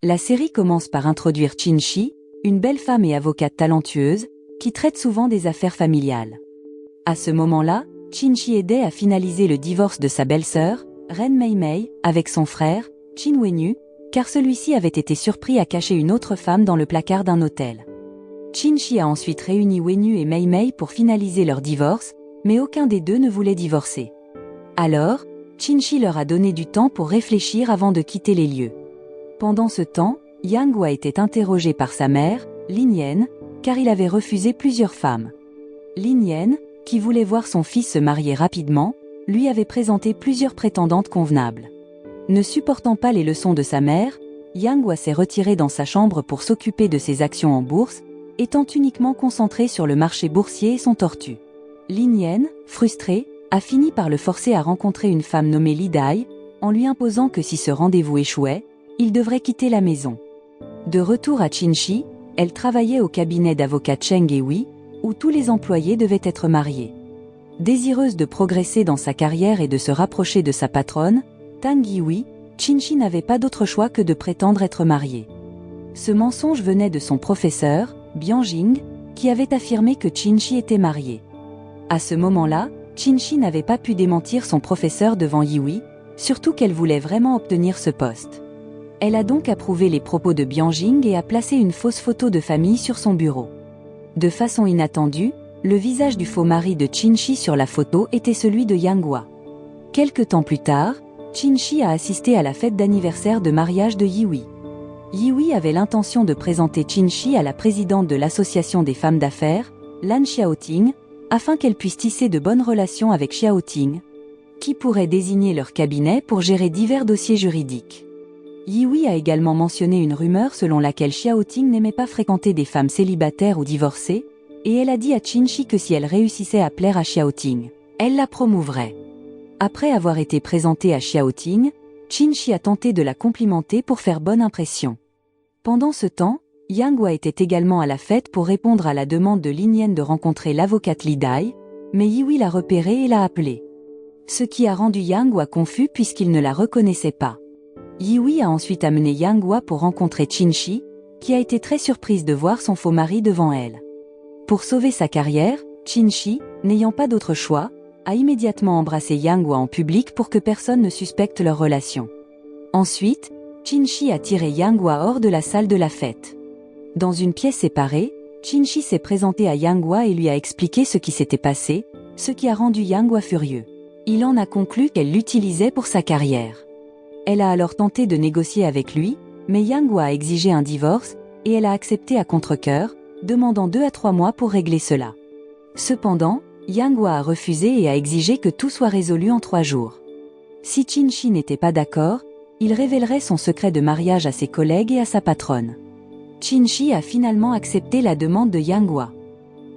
La série commence par introduire Qin-shi, une belle femme et avocate talentueuse, qui traite souvent des affaires familiales. À ce moment-là, Qin-shi aidait à finaliser le divorce de sa belle-sœur, Ren Mei-mei, avec son frère, Qin Wenyu, car celui-ci avait été surpris à cacher une autre femme dans le placard d'un hôtel. Qin-shi a ensuite réuni Wenyu et Mei-mei pour finaliser leur divorce, mais aucun des deux ne voulait divorcer. Alors, Qin-shi leur a donné du temps pour réfléchir avant de quitter les lieux. Pendant ce temps, Yang Hua était interrogé par sa mère, Lin Yan, car il avait refusé plusieurs femmes. Lin Yan, qui voulait voir son fils se marier rapidement, lui avait présenté plusieurs prétendantes convenables. Ne supportant pas les leçons de sa mère, Yang Hua s'est retiré dans sa chambre pour s'occuper de ses actions en bourse, étant uniquement concentré sur le marché boursier et son tortue. Lin Yan, frustré, a fini par le forcer à rencontrer une femme nommée Li Dai, en lui imposant que si ce rendez-vous échouait, il devrait quitter la maison. De retour à Qin-shi, elle travaillait au cabinet d'avocat Cheng et Wei, où tous les employés devaient être mariés. Désireuse de progresser dans sa carrière et de se rapprocher de sa patronne, Tang Yi-wei, Qin-shi n'avait pas d'autre choix que de prétendre être mariée. Ce mensonge venait de son professeur, Bianjing, qui avait affirmé que Qin-shi était marié. À ce moment-là, Qin-shi n'avait pas pu démentir son professeur devant Yi-wei, surtout qu'elle voulait vraiment obtenir ce poste. Elle a donc approuvé les propos de Bianjing et a placé une fausse photo de famille sur son bureau. De façon inattendue, le visage du faux mari de Qin-shi sur la photo était celui de Yang Hua. Quelque temps plus tard, Qin-shi a assisté à la fête d'anniversaire de mariage de Yi-wei. Yi-wei avait l'intention de présenter Qin-shi à la présidente de l'association des femmes d'affaires, Lan Xiaoting, afin qu'elle puisse tisser de bonnes relations avec Xiaoting, qui pourrait désigner leur cabinet pour gérer divers dossiers juridiques. Yi-wei a également mentionné une rumeur selon laquelle Xiaoting n'aimait pas fréquenter des femmes célibataires ou divorcées, et elle a dit à Qin-shi que si elle réussissait à plaire à Xiaoting, elle la promouvrait. Après avoir été présentée à Xiaoting, Qin-shi a tenté de la complimenter pour faire bonne impression. Pendant ce temps, Yang Hua était également à la fête pour répondre à la demande de Lin Yan de rencontrer l'avocate Li Dai, mais Yi-wei l'a repérée et l'a appelée. Ce qui a rendu Yang Hua confus puisqu'il ne la reconnaissait pas. Yi-wei a ensuite amené Yang Hua pour rencontrer Qin-shi, qui a été très surprise de voir son faux mari devant elle. Pour sauver sa carrière, Qin-shi, n'ayant pas d'autre choix, a immédiatement embrassé Yang Hua en public pour que personne ne suspecte leur relation. Ensuite, Qin-shi a tiré Yang Hua hors de la salle de la fête. Dans une pièce séparée, Qin-shi s'est présenté à Yang Hua et lui a expliqué ce qui s'était passé, ce qui a rendu Yang Hua furieux. Il en a conclu qu'elle l'utilisait pour sa carrière. Elle a alors tenté de négocier avec lui, mais Yang Hua a exigé un divorce, et elle a accepté à contre-cœur, demandant 2 à 3 mois pour régler cela. Cependant, Yang Hua a refusé et a exigé que tout soit résolu en 3 jours. Si Qin-shi n'était pas d'accord, il révélerait son secret de mariage à ses collègues et à sa patronne. Qin-shi a finalement accepté la demande de Yang Hua.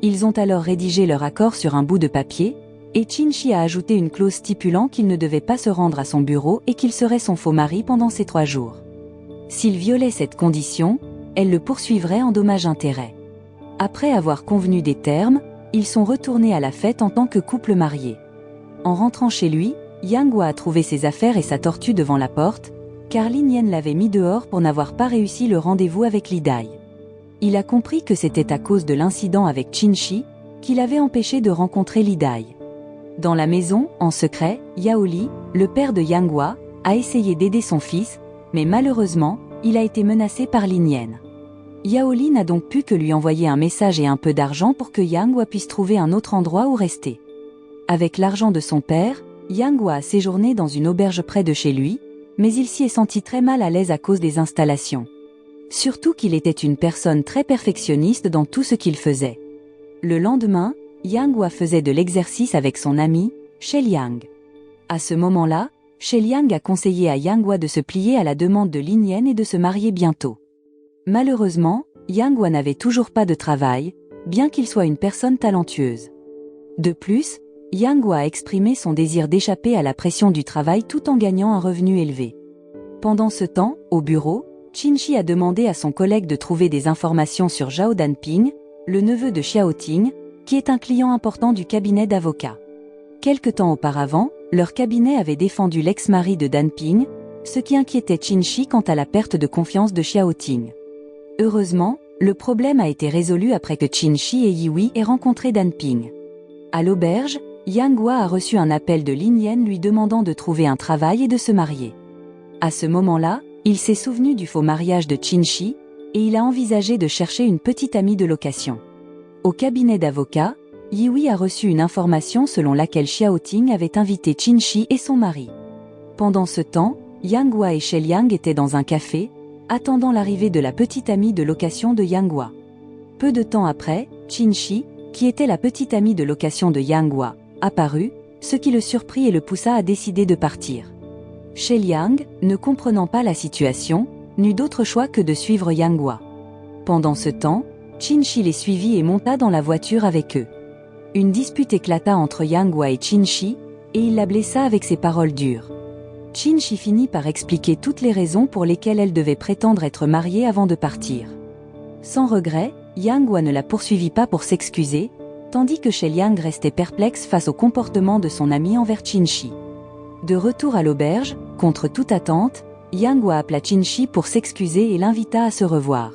Ils ont alors rédigé leur accord sur un bout de papier, et Qin-shi a ajouté une clause stipulant qu'il ne devait pas se rendre à son bureau et qu'il serait son faux mari pendant ces 3 jours. S'il violait cette condition, elle le poursuivrait en dommages-intérêts. Après avoir convenu des termes, ils sont retournés à la fête en tant que couple marié. En rentrant chez lui, Yang Hua a trouvé ses affaires et sa tortue devant la porte, car Lin Yan l'avait mis dehors pour n'avoir pas réussi le rendez-vous avec Li Dai. Il a compris que c'était à cause de l'incident avec Qin-shi, qu'il avait empêché de rencontrer Li Dai. Dans la maison, en secret, Yao Li, le père de Yang Hua, a essayé d'aider son fils, mais malheureusement, il a été menacé par Lin Yan. Yao Li n'a donc pu que lui envoyer un message et un peu d'argent pour que Yang Hua puisse trouver un autre endroit où rester. Avec l'argent de son père, Yang Hua a séjourné dans une auberge près de chez lui, mais il s'y est senti très mal à l'aise à cause des installations. Surtout qu'il était une personne très perfectionniste dans tout ce qu'il faisait. Le lendemain, Yang Hua faisait de l'exercice avec son ami, She Liang. À ce moment-là, She Liang a conseillé à Yang Hua de se plier à la demande de Lin Yan et de se marier bientôt. Malheureusement, Yang Hua n'avait toujours pas de travail, bien qu'il soit une personne talentueuse. De plus, Yang Hua a exprimé son désir d'échapper à la pression du travail tout en gagnant un revenu élevé. Pendant ce temps, au bureau, Qin-shi a demandé à son collègue de trouver des informations sur Zhao Danping, le neveu de Xiaoting, qui est un client important du cabinet d'avocats. Quelque temps auparavant, leur cabinet avait défendu l'ex-mari de Danping, ce qui inquiétait Qinshi quant à la perte de confiance de Xiaoting. Heureusement, le problème a été résolu après que Qinshi et Yihui aient rencontré Dan Ping. À l'auberge, Yang Hua a reçu un appel de Lin Yan lui demandant de trouver un travail et de se marier. À ce moment-là, il s'est souvenu du faux mariage de Qinshi, et il a envisagé de chercher une petite amie de location. Au cabinet d'avocat, Yihui a reçu une information selon laquelle Xiaoting avait invité Qinshi et son mari. Pendant ce temps, Yang Hua et Sheliang étaient dans un café, attendant l'arrivée de la petite amie de location de Yang Hua. Peu de temps après, Qinshi, qui était la petite amie de location de Yang Hua, apparut, ce qui le surprit et le poussa à décider de partir. Sheliang, ne comprenant pas la situation, n'eut d'autre choix que de suivre Yang Hua. Pendant ce temps, Qinshi les suivit et monta dans la voiture avec eux. Une dispute éclata entre Yang Hua et Qinshi, et il la blessa avec ses paroles dures. Qinshi finit par expliquer toutes les raisons pour lesquelles elle devait prétendre être mariée avant de partir. Sans regret, Yang Hua ne la poursuivit pas pour s'excuser, tandis que Sheliang restait perplexe face au comportement de son ami envers Qinshi. De retour à l'auberge, contre toute attente, Yang Hua appela Qinshi pour s'excuser et l'invita à se revoir.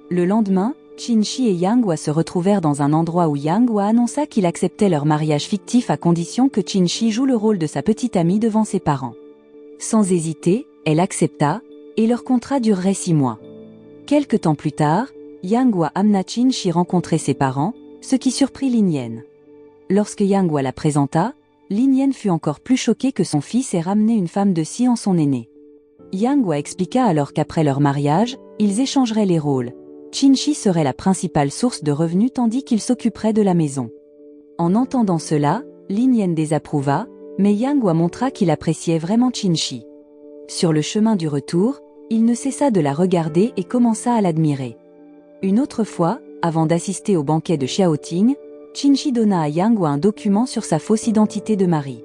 Le lendemain, Qinshi et Yang Hua se retrouvèrent dans un endroit où Yang Hua annonça qu'il acceptait leur mariage fictif à condition que Qinshi joue le rôle de sa petite amie devant ses parents. Sans hésiter, elle accepta, et leur contrat durerait 6 mois. Quelque temps plus tard, Yang Hua amena Qinshi rencontrer ses parents, ce qui surprit Lin Yan. Lorsque Yang Hua la présenta, Lin Yan fut encore plus choquée que son fils ait ramené une femme de si en son aîné. Yang Hua expliqua alors qu'après leur mariage, ils échangeraient les rôles. Qinshi serait la principale source de revenus tandis qu'il s'occuperait de la maison. En entendant cela, Lin Yan désapprouva, mais Yang Hua montra qu'il appréciait vraiment Qinshi. Sur le chemin du retour, il ne cessa de la regarder et commença à l'admirer. Une autre fois, avant d'assister au banquet de Xiaoting, Qinshi donna à Yang Hua un document sur sa fausse identité de mari.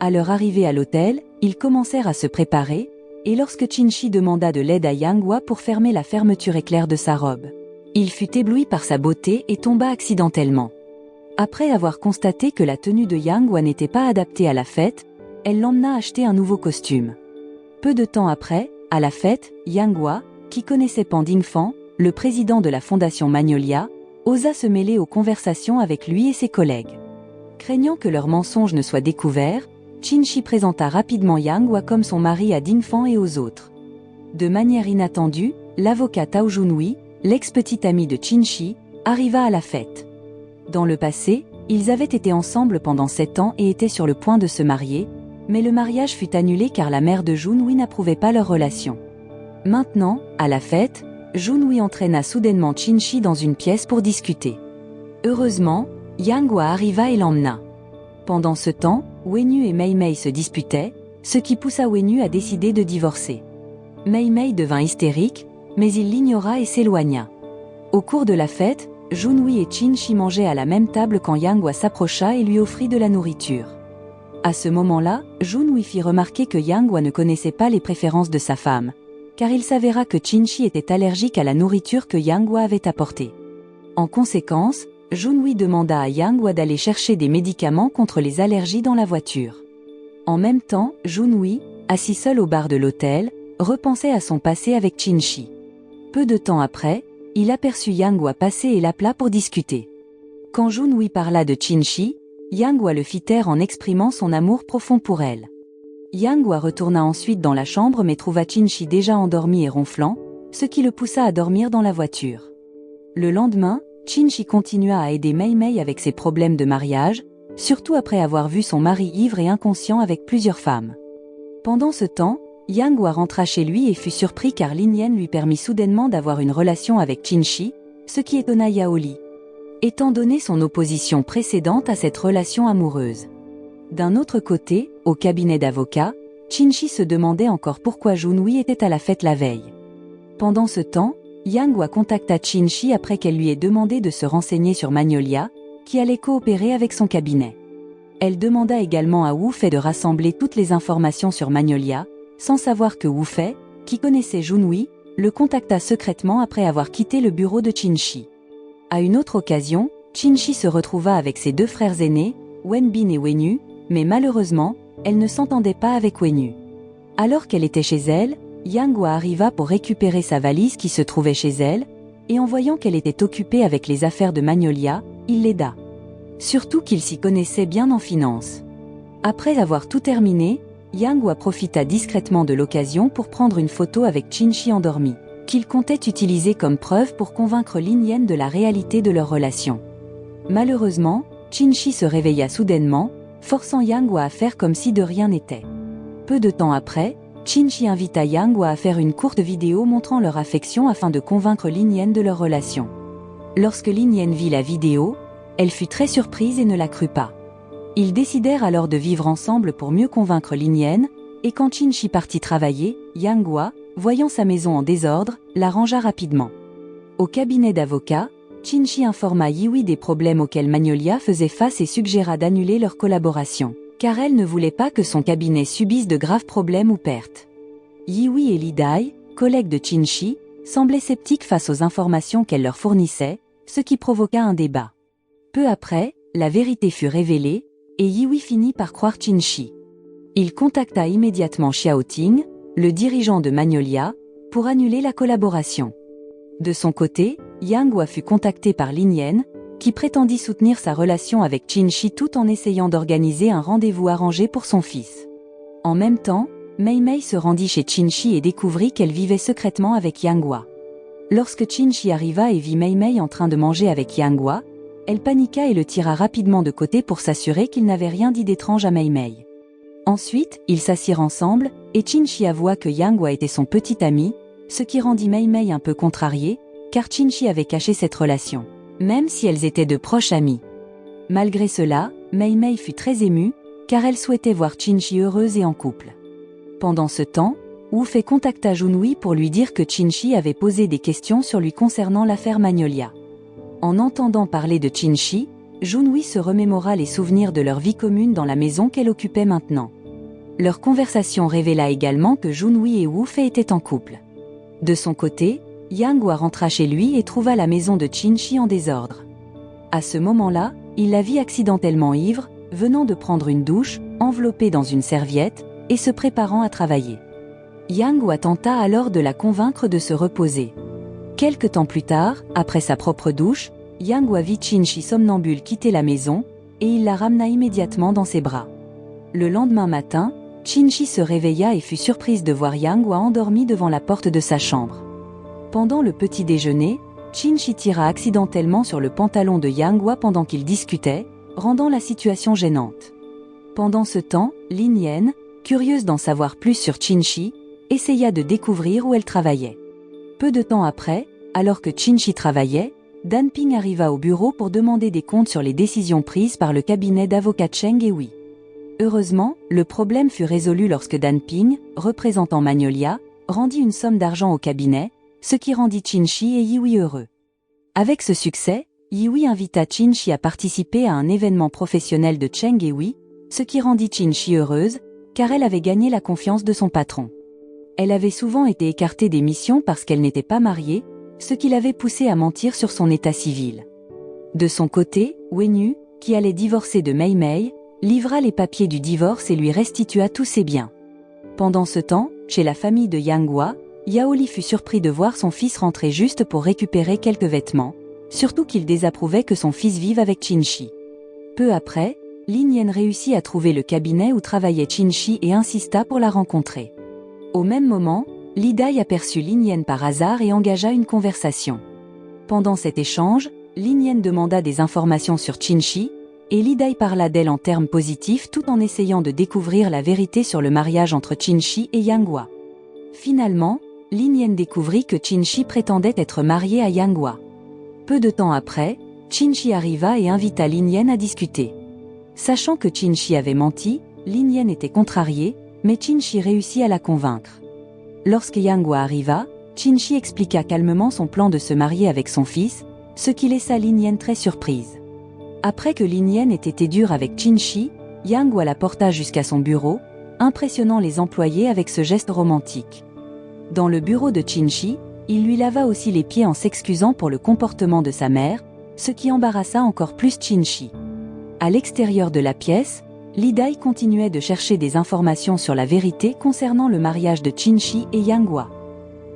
À leur arrivée à l'hôtel, ils commencèrent à se préparer, et lorsque Qinshi demanda de l'aide à Yang Hua pour fermer la fermeture éclair de sa robe, il fut ébloui par sa beauté et tomba accidentellement. Après avoir constaté que la tenue de Yang Hua n'était pas adaptée à la fête, elle l'emmena acheter un nouveau costume. Peu de temps après, à la fête, Yang Hua, qui connaissait Pan Dingfang, le président de la fondation Magnolia, osa se mêler aux conversations avec lui et ses collègues. Craignant que leur mensonge ne soit découvert, Qinshi présenta rapidement Yang Hua comme son mari à Dingfang et aux autres. De manière inattendue, l'avocat Tao Junhui, l'ex-petite amie de Qinshi, arriva à la fête. Dans le passé, ils avaient été ensemble pendant 7 ans et étaient sur le point de se marier, mais le mariage fut annulé car la mère de Junhui n'approuvait pas leur relation. Maintenant, à la fête, Junhui entraîna soudainement Qinshi dans une pièce pour discuter. Heureusement, Yang Hua arriva et l'emmena. Pendant ce temps, Wenyu et Mei Mei se disputaient, ce qui poussa Wenyu à décider de divorcer. Mei Mei devint hystérique, mais il l'ignora et s'éloigna. Au cours de la fête, Junhui et Qinshi mangeaient à la même table quand Yang Hua s'approcha et lui offrit de la nourriture. À ce moment-là, Junhui fit remarquer que Yang Hua ne connaissait pas les préférences de sa femme, car il s'avéra que Qinshi était allergique à la nourriture que Yang Hua avait apportée. En conséquence, Junhui demanda à Yang Hua d'aller chercher des médicaments contre les allergies dans la voiture. En même temps, Junhui, assis seul au bar de l'hôtel, repensait à son passé avec Qinshi. Peu de temps après, il aperçut Yang Hua passer et l'appela pour discuter. Quand Junhui parla de Qinshi, Yang Hua le fit taire en exprimant son amour profond pour elle. Yang Hua retourna ensuite dans la chambre mais trouva Qinshi déjà endormi et ronflant, ce qui le poussa à dormir dans la voiture. Le lendemain, Qinshi continua à aider Mei Mei avec ses problèmes de mariage, surtout après avoir vu son mari ivre et inconscient avec plusieurs femmes. Pendant ce temps, Yang Hua rentra chez lui et fut surpris car Lin Yan lui permit soudainement d'avoir une relation avec Qinshi, ce qui étonna Yao Li, étant donné son opposition précédente à cette relation amoureuse. D'un autre côté, au cabinet d'avocat, Qinshi se demandait encore pourquoi Junhui était à la fête la veille. Pendant ce temps, Yang Hua contacta Qinshi après qu'elle lui ait demandé de se renseigner sur Magnolia, qui allait coopérer avec son cabinet. Elle demanda également à Wu Fei de rassembler toutes les informations sur Magnolia, sans savoir que Wu Fei, qui connaissait Junhui, le contacta secrètement après avoir quitté le bureau de Qinshi. À une autre occasion, Qinshi se retrouva avec ses 2 frères aînés, Wenbin et Wenyu, mais malheureusement, elle ne s'entendait pas avec Wenyu. Alors qu'elle était chez elle, Yang Hua arriva pour récupérer sa valise qui se trouvait chez elle, et en voyant qu'elle était occupée avec les affaires de Magnolia, il l'aida. Surtout qu'il s'y connaissait bien en finance. Après avoir tout terminé, Yang Hua profita discrètement de l'occasion pour prendre une photo avec Qin-Shi endormi, qu'il comptait utiliser comme preuve pour convaincre Lin Yan de la réalité de leur relation. Malheureusement, Qin-Shi se réveilla soudainement, forçant Yang Hua à faire comme si de rien n'était. Peu de temps après, Qin-Shi invita Yang Hua à faire une courte vidéo montrant leur affection afin de convaincre Lin Yan de leur relation. Lorsque Lin Yan vit la vidéo, elle fut très surprise et ne la crut pas. Ils décidèrent alors de vivre ensemble pour mieux convaincre Lin Yan, et quand Qin-Shi partit travailler, Yang Hua, voyant sa maison en désordre, la rangea rapidement. Au cabinet d'avocats, Qin-Shi informa Yihui des problèmes auxquels Magnolia faisait face et suggéra d'annuler leur collaboration, car elle ne voulait pas que son cabinet subisse de graves problèmes ou pertes. Yihui et Li Dai, collègues de Qin-Shi, semblaient sceptiques face aux informations qu'elle leur fournissait, ce qui provoqua un débat. Peu après, la vérité fut révélée, et Yihui finit par croire Qin-Shi. Il contacta immédiatement Xiao Ting, le dirigeant de Magnolia, pour annuler la collaboration. De son côté, Yang Hua fut contacté par Lin Yan, qui prétendit soutenir sa relation avec Qin-Shi tout en essayant d'organiser un rendez-vous arrangé pour son fils. En même temps, Mei Mei se rendit chez Qin-Shi et découvrit qu'elle vivait secrètement avec Yang Hua. Lorsque Qin-Shi arriva et vit Mei Mei en train de manger avec Yang Hua, elle paniqua et le tira rapidement de côté pour s'assurer qu'il n'avait rien dit d'étrange à Mei Mei. Ensuite, ils s'assirent ensemble, et Qin-Shi avoua que Yang Hua était son petit ami, ce qui rendit Mei Mei un peu contrariée, car Qin-Shi avait caché cette relation, même si elles étaient de proches amies. Malgré cela, Mei Mei fut très émue, car elle souhaitait voir Qin-Shi heureuse et en couple. Pendant ce temps, Wu Fei contacta Junhui pour lui dire que Qin-Shi avait posé des questions sur lui concernant l'affaire Magnolia. En entendant parler de Qin-Shi, Junhui se remémora les souvenirs de leur vie commune dans la maison qu'elle occupait maintenant. Leur conversation révéla également que Junhui et Wu Fei étaient en couple. De son côté, Yang Hua rentra chez lui et trouva la maison de Qin-Shi en désordre. À ce moment-là, il la vit accidentellement ivre, venant de prendre une douche, enveloppée dans une serviette, et se préparant à travailler. Yang Hua tenta alors de la convaincre de se reposer. Quelque temps plus tard, après sa propre douche, Yang Hua vit Qin-Shi somnambule quitter la maison, et il la ramena immédiatement dans ses bras. Le lendemain matin, Qin-Shi se réveilla et fut surprise de voir Yang Hua endormi devant la porte de sa chambre. Pendant le petit déjeuner, Qin-Shi tira accidentellement sur le pantalon de Yang Hua pendant qu'ils discutaient, rendant la situation gênante. Pendant ce temps, Lin Yan, curieuse d'en savoir plus sur Qin-Shi, essaya de découvrir où elle travaillait. Peu de temps après, alors que Qin-Shi travaillait, Dan Ping arriva au bureau pour demander des comptes sur les décisions prises par le cabinet d'avocats Cheng et Wei. Heureusement, le problème fut résolu lorsque Dan Ping, représentant Magnolia, rendit une somme d'argent au cabinet, ce qui rendit Qin-Shi et Yihui heureux. Avec ce succès, Yihui invita Qin-Shi à participer à un événement professionnel de Cheng et Wei, ce qui rendit Qin-Shi heureuse, car elle avait gagné la confiance de son patron. Elle avait souvent été écartée des missions parce qu'elle n'était pas mariée, ce qui l'avait poussée à mentir sur son état civil. De son côté, Wenyu, qui allait divorcer de Mei Mei, livra les papiers du divorce et lui restitua tous ses biens. Pendant ce temps, chez la famille de Yang Hua, Yao Li fut surpris de voir son fils rentrer juste pour récupérer quelques vêtements, surtout qu'il désapprouvait que son fils vive avec Qin-Shi. Peu après, Lin Yan réussit à trouver le cabinet où travaillait Qin-Shi et insista pour la rencontrer. Au même moment, Li Dai aperçut Lin Yan par hasard et engagea une conversation. Pendant cet échange, Lin Yan demanda des informations sur Qin-Shi, et Li Dai parla d'elle en termes positifs tout en essayant de découvrir la vérité sur le mariage entre Qin-Shi et Yang Hua. Finalement, Lin Yan découvrit que Qin-Shi prétendait être marié à Yang Hua. Peu de temps après, Qin-Shi arriva et invita Lin Yan à discuter. Sachant que Qin-Shi avait menti, Lin Yan était contrariée, mais Qin-Shi réussit à la convaincre. Lorsque Yang Hua arriva, Qin-Shi expliqua calmement son plan de se marier avec son fils, ce qui laissa Lin Yan très surprise. Après que Lin Yan ait été dure avec Qin-Shi, Yang Hua la porta jusqu'à son bureau, impressionnant les employés avec ce geste romantique. Dans le bureau de Qin-Shi, il lui lava aussi les pieds en s'excusant pour le comportement de sa mère, ce qui embarrassa encore plus Qin-Shi. À l'extérieur de la pièce, Li Dai continuait de chercher des informations sur la vérité concernant le mariage de Qinshi et Yang Hua.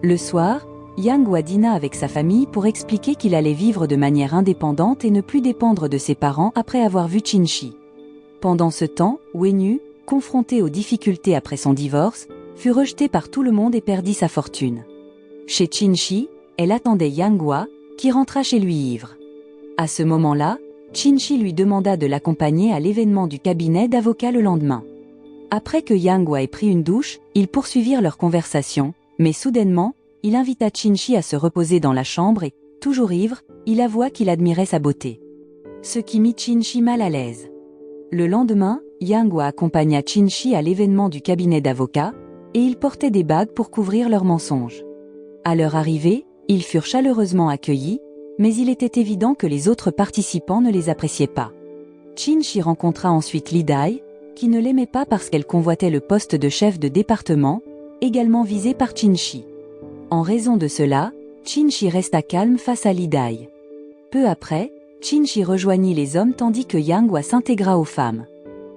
Le soir, Yang Hua dîna avec sa famille pour expliquer qu'il allait vivre de manière indépendante et ne plus dépendre de ses parents après avoir vu Qinshi. Pendant ce temps, Wenyu, confrontée aux difficultés après son divorce, fut rejetée par tout le monde et perdit sa fortune. Chez Qinshi, elle attendait Yang Hua, qui rentra chez lui ivre. À ce moment-là, Qinshi lui demanda de l'accompagner à l'événement du cabinet d'avocats le lendemain. Après que Yang Hua ait pris une douche, ils poursuivirent leur conversation, mais soudainement, il invita Qinshi à se reposer dans la chambre et, toujours ivre, il avoua qu'il admirait sa beauté. Ce qui mit Qinshi mal à l'aise. Le lendemain, Yang Hua accompagna Qinshi à l'événement du cabinet d'avocats, et ils portaient des bagues pour couvrir leurs mensonges. À leur arrivée, ils furent chaleureusement accueillis, mais il était évident que les autres participants ne les appréciaient pas. Qinshi rencontra ensuite Li Dai, qui ne l'aimait pas parce qu'elle convoitait le poste de chef de département, également visé par Qinshi. En raison de cela, Qinshi resta calme face à Li Dai. Peu après, Qinshi rejoignit les hommes tandis que Yang Hua s'intégra aux femmes.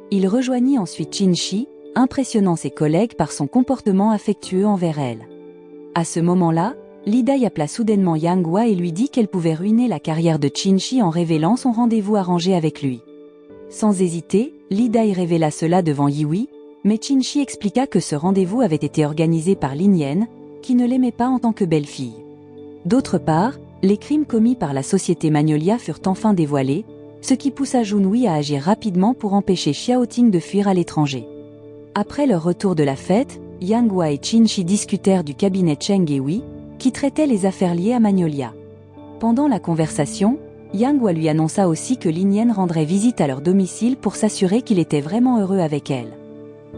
Il rejoignit ensuite Qinshi, impressionnant ses collègues par son comportement affectueux envers elle. À ce moment-là, Li Dai appela soudainement Yang Hua et lui dit qu'elle pouvait ruiner la carrière de Qinshi en révélant son rendez-vous arrangé avec lui. Sans hésiter, Li Dai révéla cela devant Yihui, mais Qinshi expliqua que ce rendez-vous avait été organisé par Lin Yan, qui ne l'aimait pas en tant que belle-fille. D'autre part, les crimes commis par la société Magnolia furent enfin dévoilés, ce qui poussa Junhui à agir rapidement pour empêcher Xiaoting de fuir à l'étranger. Après leur retour de la fête, Yang Hua et Qinshi discutèrent du cabinet Cheng et Wei, qui traitait les affaires liées à Magnolia. Pendant la conversation, Yang Hua lui annonça aussi que Lin Yan rendrait visite à leur domicile pour s'assurer qu'il était vraiment heureux avec elle.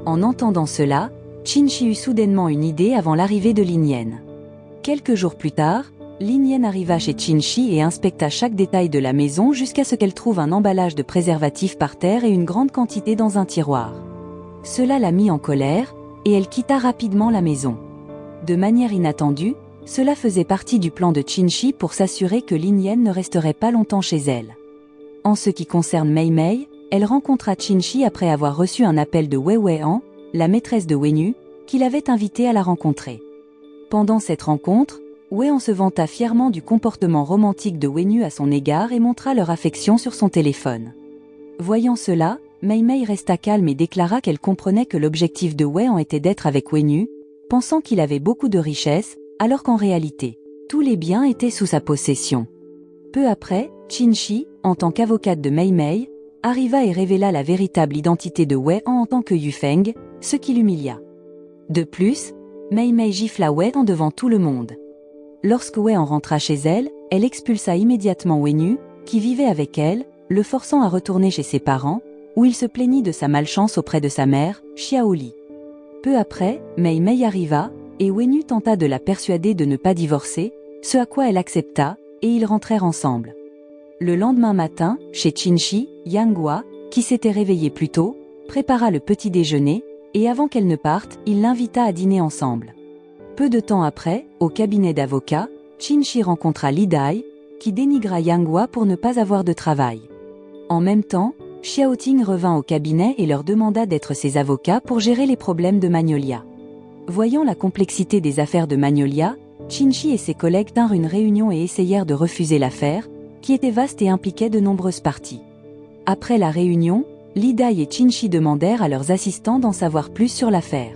En entendant cela, Qinshi eut soudainement une idée avant l'arrivée de Lin Yan. Quelques jours plus tard, Lin Yan arriva chez Qinshi et inspecta chaque détail de la maison jusqu'à ce qu'elle trouve un emballage de préservatifs par terre et une grande quantité dans un tiroir. Cela la mit en colère, et elle quitta rapidement la maison. De manière inattendue, cela faisait partie du plan de Qinshi pour s'assurer que Lin Yan ne resterait pas longtemps chez elle. En ce qui concerne Mei Mei, elle rencontra Qinshi après avoir reçu un appel de Wei Weian, la maîtresse de Wenyu, qui l'avait invitée à la rencontrer. Pendant cette rencontre, Weian se vanta fièrement du comportement romantique de Wenyu à son égard et montra leur affection sur son téléphone. Voyant cela, Mei Mei resta calme et déclara qu'elle comprenait que l'objectif de Weian était d'être avec Wenyu, pensant qu'il avait beaucoup de richesses, alors qu'en réalité, tous les biens étaient sous sa possession. Peu après, Qinshi, en tant qu'avocate de Mei Mei, arriva et révéla la véritable identité de Weian en tant que Yufeng, ce qui l'humilia. De plus, Mei Mei gifla Weian devant tout le monde. Lorsque Weian rentra chez elle, elle expulsa immédiatement Wenyu, qui vivait avec elle, le forçant à retourner chez ses parents, où il se plaignit de sa malchance auprès de sa mère, Xiaoli. Peu après, Mei Mei arriva, et Wenyu tenta de la persuader de ne pas divorcer, ce à quoi elle accepta, et ils rentrèrent ensemble. Le lendemain matin, chez Qinshi, Yang Hua, qui s'était réveillé plus tôt, prépara le petit déjeuner, et avant qu'elle ne parte, il l'invita à dîner ensemble. Peu de temps après, au cabinet d'avocats, Qinshi rencontra Li Dai, qui dénigra Yang Hua pour ne pas avoir de travail. En même temps, Xiaoting revint au cabinet et leur demanda d'être ses avocats pour gérer les problèmes de Magnolia. Voyant la complexité des affaires de Magnolia, Qinshi et ses collègues tinrent une réunion et essayèrent de refuser l'affaire, qui était vaste et impliquait de nombreuses parties. Après la réunion, Li Dai et Qinshi demandèrent à leurs assistants d'en savoir plus sur l'affaire.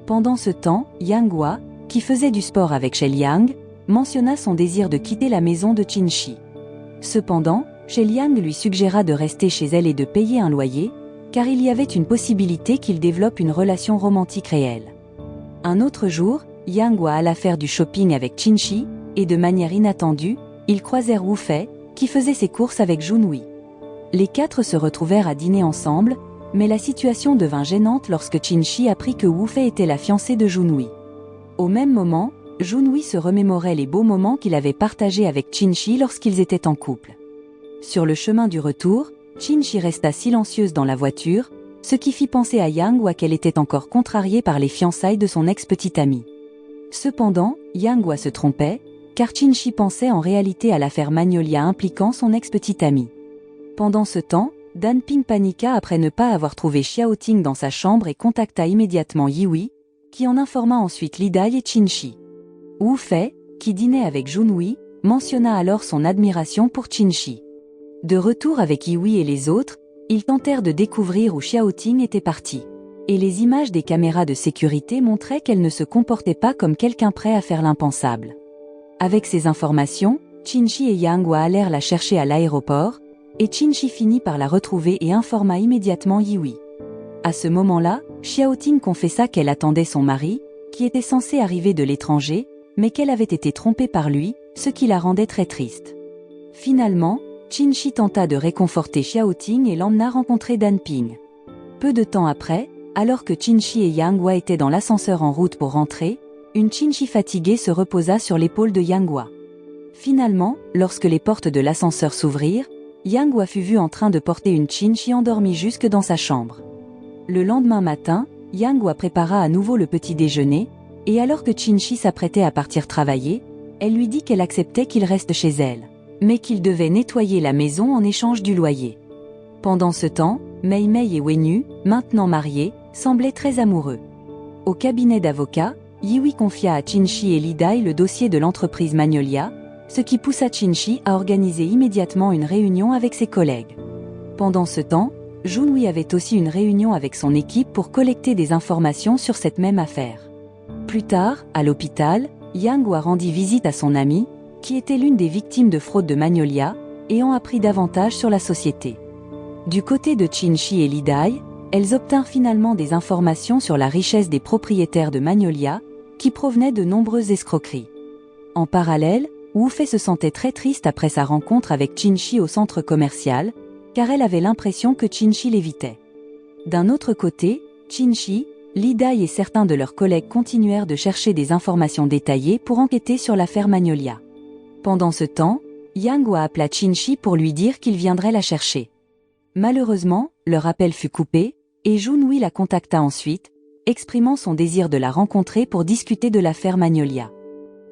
Pendant ce temps, Yang Hua, qui faisait du sport avec Shen Liang, mentionna son désir de quitter la maison de Qinshi. Cependant, Shen Liang lui suggéra de rester chez elle et de payer un loyer, car il y avait une possibilité qu'ils développent une relation romantique réelle. Un autre jour, Yang Hua alla faire du shopping avec Qinshi, et de manière inattendue, ils croisèrent Wu Fei, qui faisait ses courses avec Junhui. Les quatre se retrouvèrent à dîner ensemble, mais la situation devint gênante lorsque Qinshi apprit que Wu Fei était la fiancée de Junhui. Au même moment, Junhui se remémorait les beaux moments qu'il avait partagés avec Qinshi lorsqu'ils étaient en couple. Sur le chemin du retour, Qinshi resta silencieuse dans la voiture, ce qui fit penser à Yang Hua qu'elle était encore contrariée par les fiançailles de son ex-petite amie. Cependant, Yang Hua se trompait, car Qinshi pensait en réalité à l'affaire Magnolia impliquant son ex-petite amie. Pendant ce temps, Dan Ping paniqua après ne pas avoir trouvé Xiaoting dans sa chambre et contacta immédiatement Yihui, qui en informa ensuite Li Dai et Qin Shi. Wu Fei, qui dînait avec Junhui, mentionna alors son admiration pour Qin Shi. De retour avec Yihui et les autres, ils tentèrent de découvrir où Xiaoting était parti. Et les images des caméras de sécurité montraient qu'elle ne se comportait pas comme quelqu'un prêt à faire l'impensable. Avec ces informations, Qin Shi et Yang Hua allèrent la chercher à l'aéroport, et Qin Shi finit par la retrouver et informa immédiatement Yihui. À ce moment-là, Xiaoting confessa qu'elle attendait son mari, qui était censé arriver de l'étranger, mais qu'elle avait été trompée par lui, ce qui la rendait très triste. Finalement, Qin Shi tenta de réconforter Xiaoting et l'emmena rencontrer Dan Ping. Peu de temps après, alors que Qin Shi et Yang Hua étaient dans l'ascenseur en route pour rentrer, une Qin Shi fatiguée se reposa sur l'épaule de Yang Hua. Finalement, lorsque les portes de l'ascenseur s'ouvrirent, Yang Hua fut vue en train de porter une Qin Shi endormie jusque dans sa chambre. Le lendemain matin, Yang Hua prépara à nouveau le petit déjeuner, et alors que Qin Shi s'apprêtait à partir travailler, elle lui dit qu'elle acceptait qu'il reste chez elle, mais qu'il devait nettoyer la maison en échange du loyer. Pendant ce temps, Mei Mei et Wenyu, maintenant mariés, semblaient très amoureux. Au cabinet d'avocats, Yihui confia à Qin Shi et Li Dai le dossier de l'entreprise Magnolia, ce qui poussa Qin Shi à organiser immédiatement une réunion avec ses collègues. Pendant ce temps, Junhui avait aussi une réunion avec son équipe pour collecter des informations sur cette même affaire. Plus tard, à l'hôpital, Yang Hua rendit visite à son amie, qui était l'une des victimes de fraude de Magnolia, et en apprit davantage sur la société. Du côté de Qin Shi et Li Dai, elles obtinrent finalement des informations sur la richesse des propriétaires de Magnolia, qui provenaient de nombreuses escroqueries. En parallèle, Wu Fei se sentait très triste après sa rencontre avec Qin Shi au centre commercial, car elle avait l'impression que Qin Shi l'évitait. D'un autre côté, Qin Shi, Li Dai et certains de leurs collègues continuèrent de chercher des informations détaillées pour enquêter sur l'affaire Magnolia. Pendant ce temps, Yang Hua appela Qin Shi pour lui dire qu'il viendrait la chercher. Malheureusement, leur appel fut coupé, et Junhui la contacta ensuite, exprimant son désir de la rencontrer pour discuter de l'affaire Magnolia.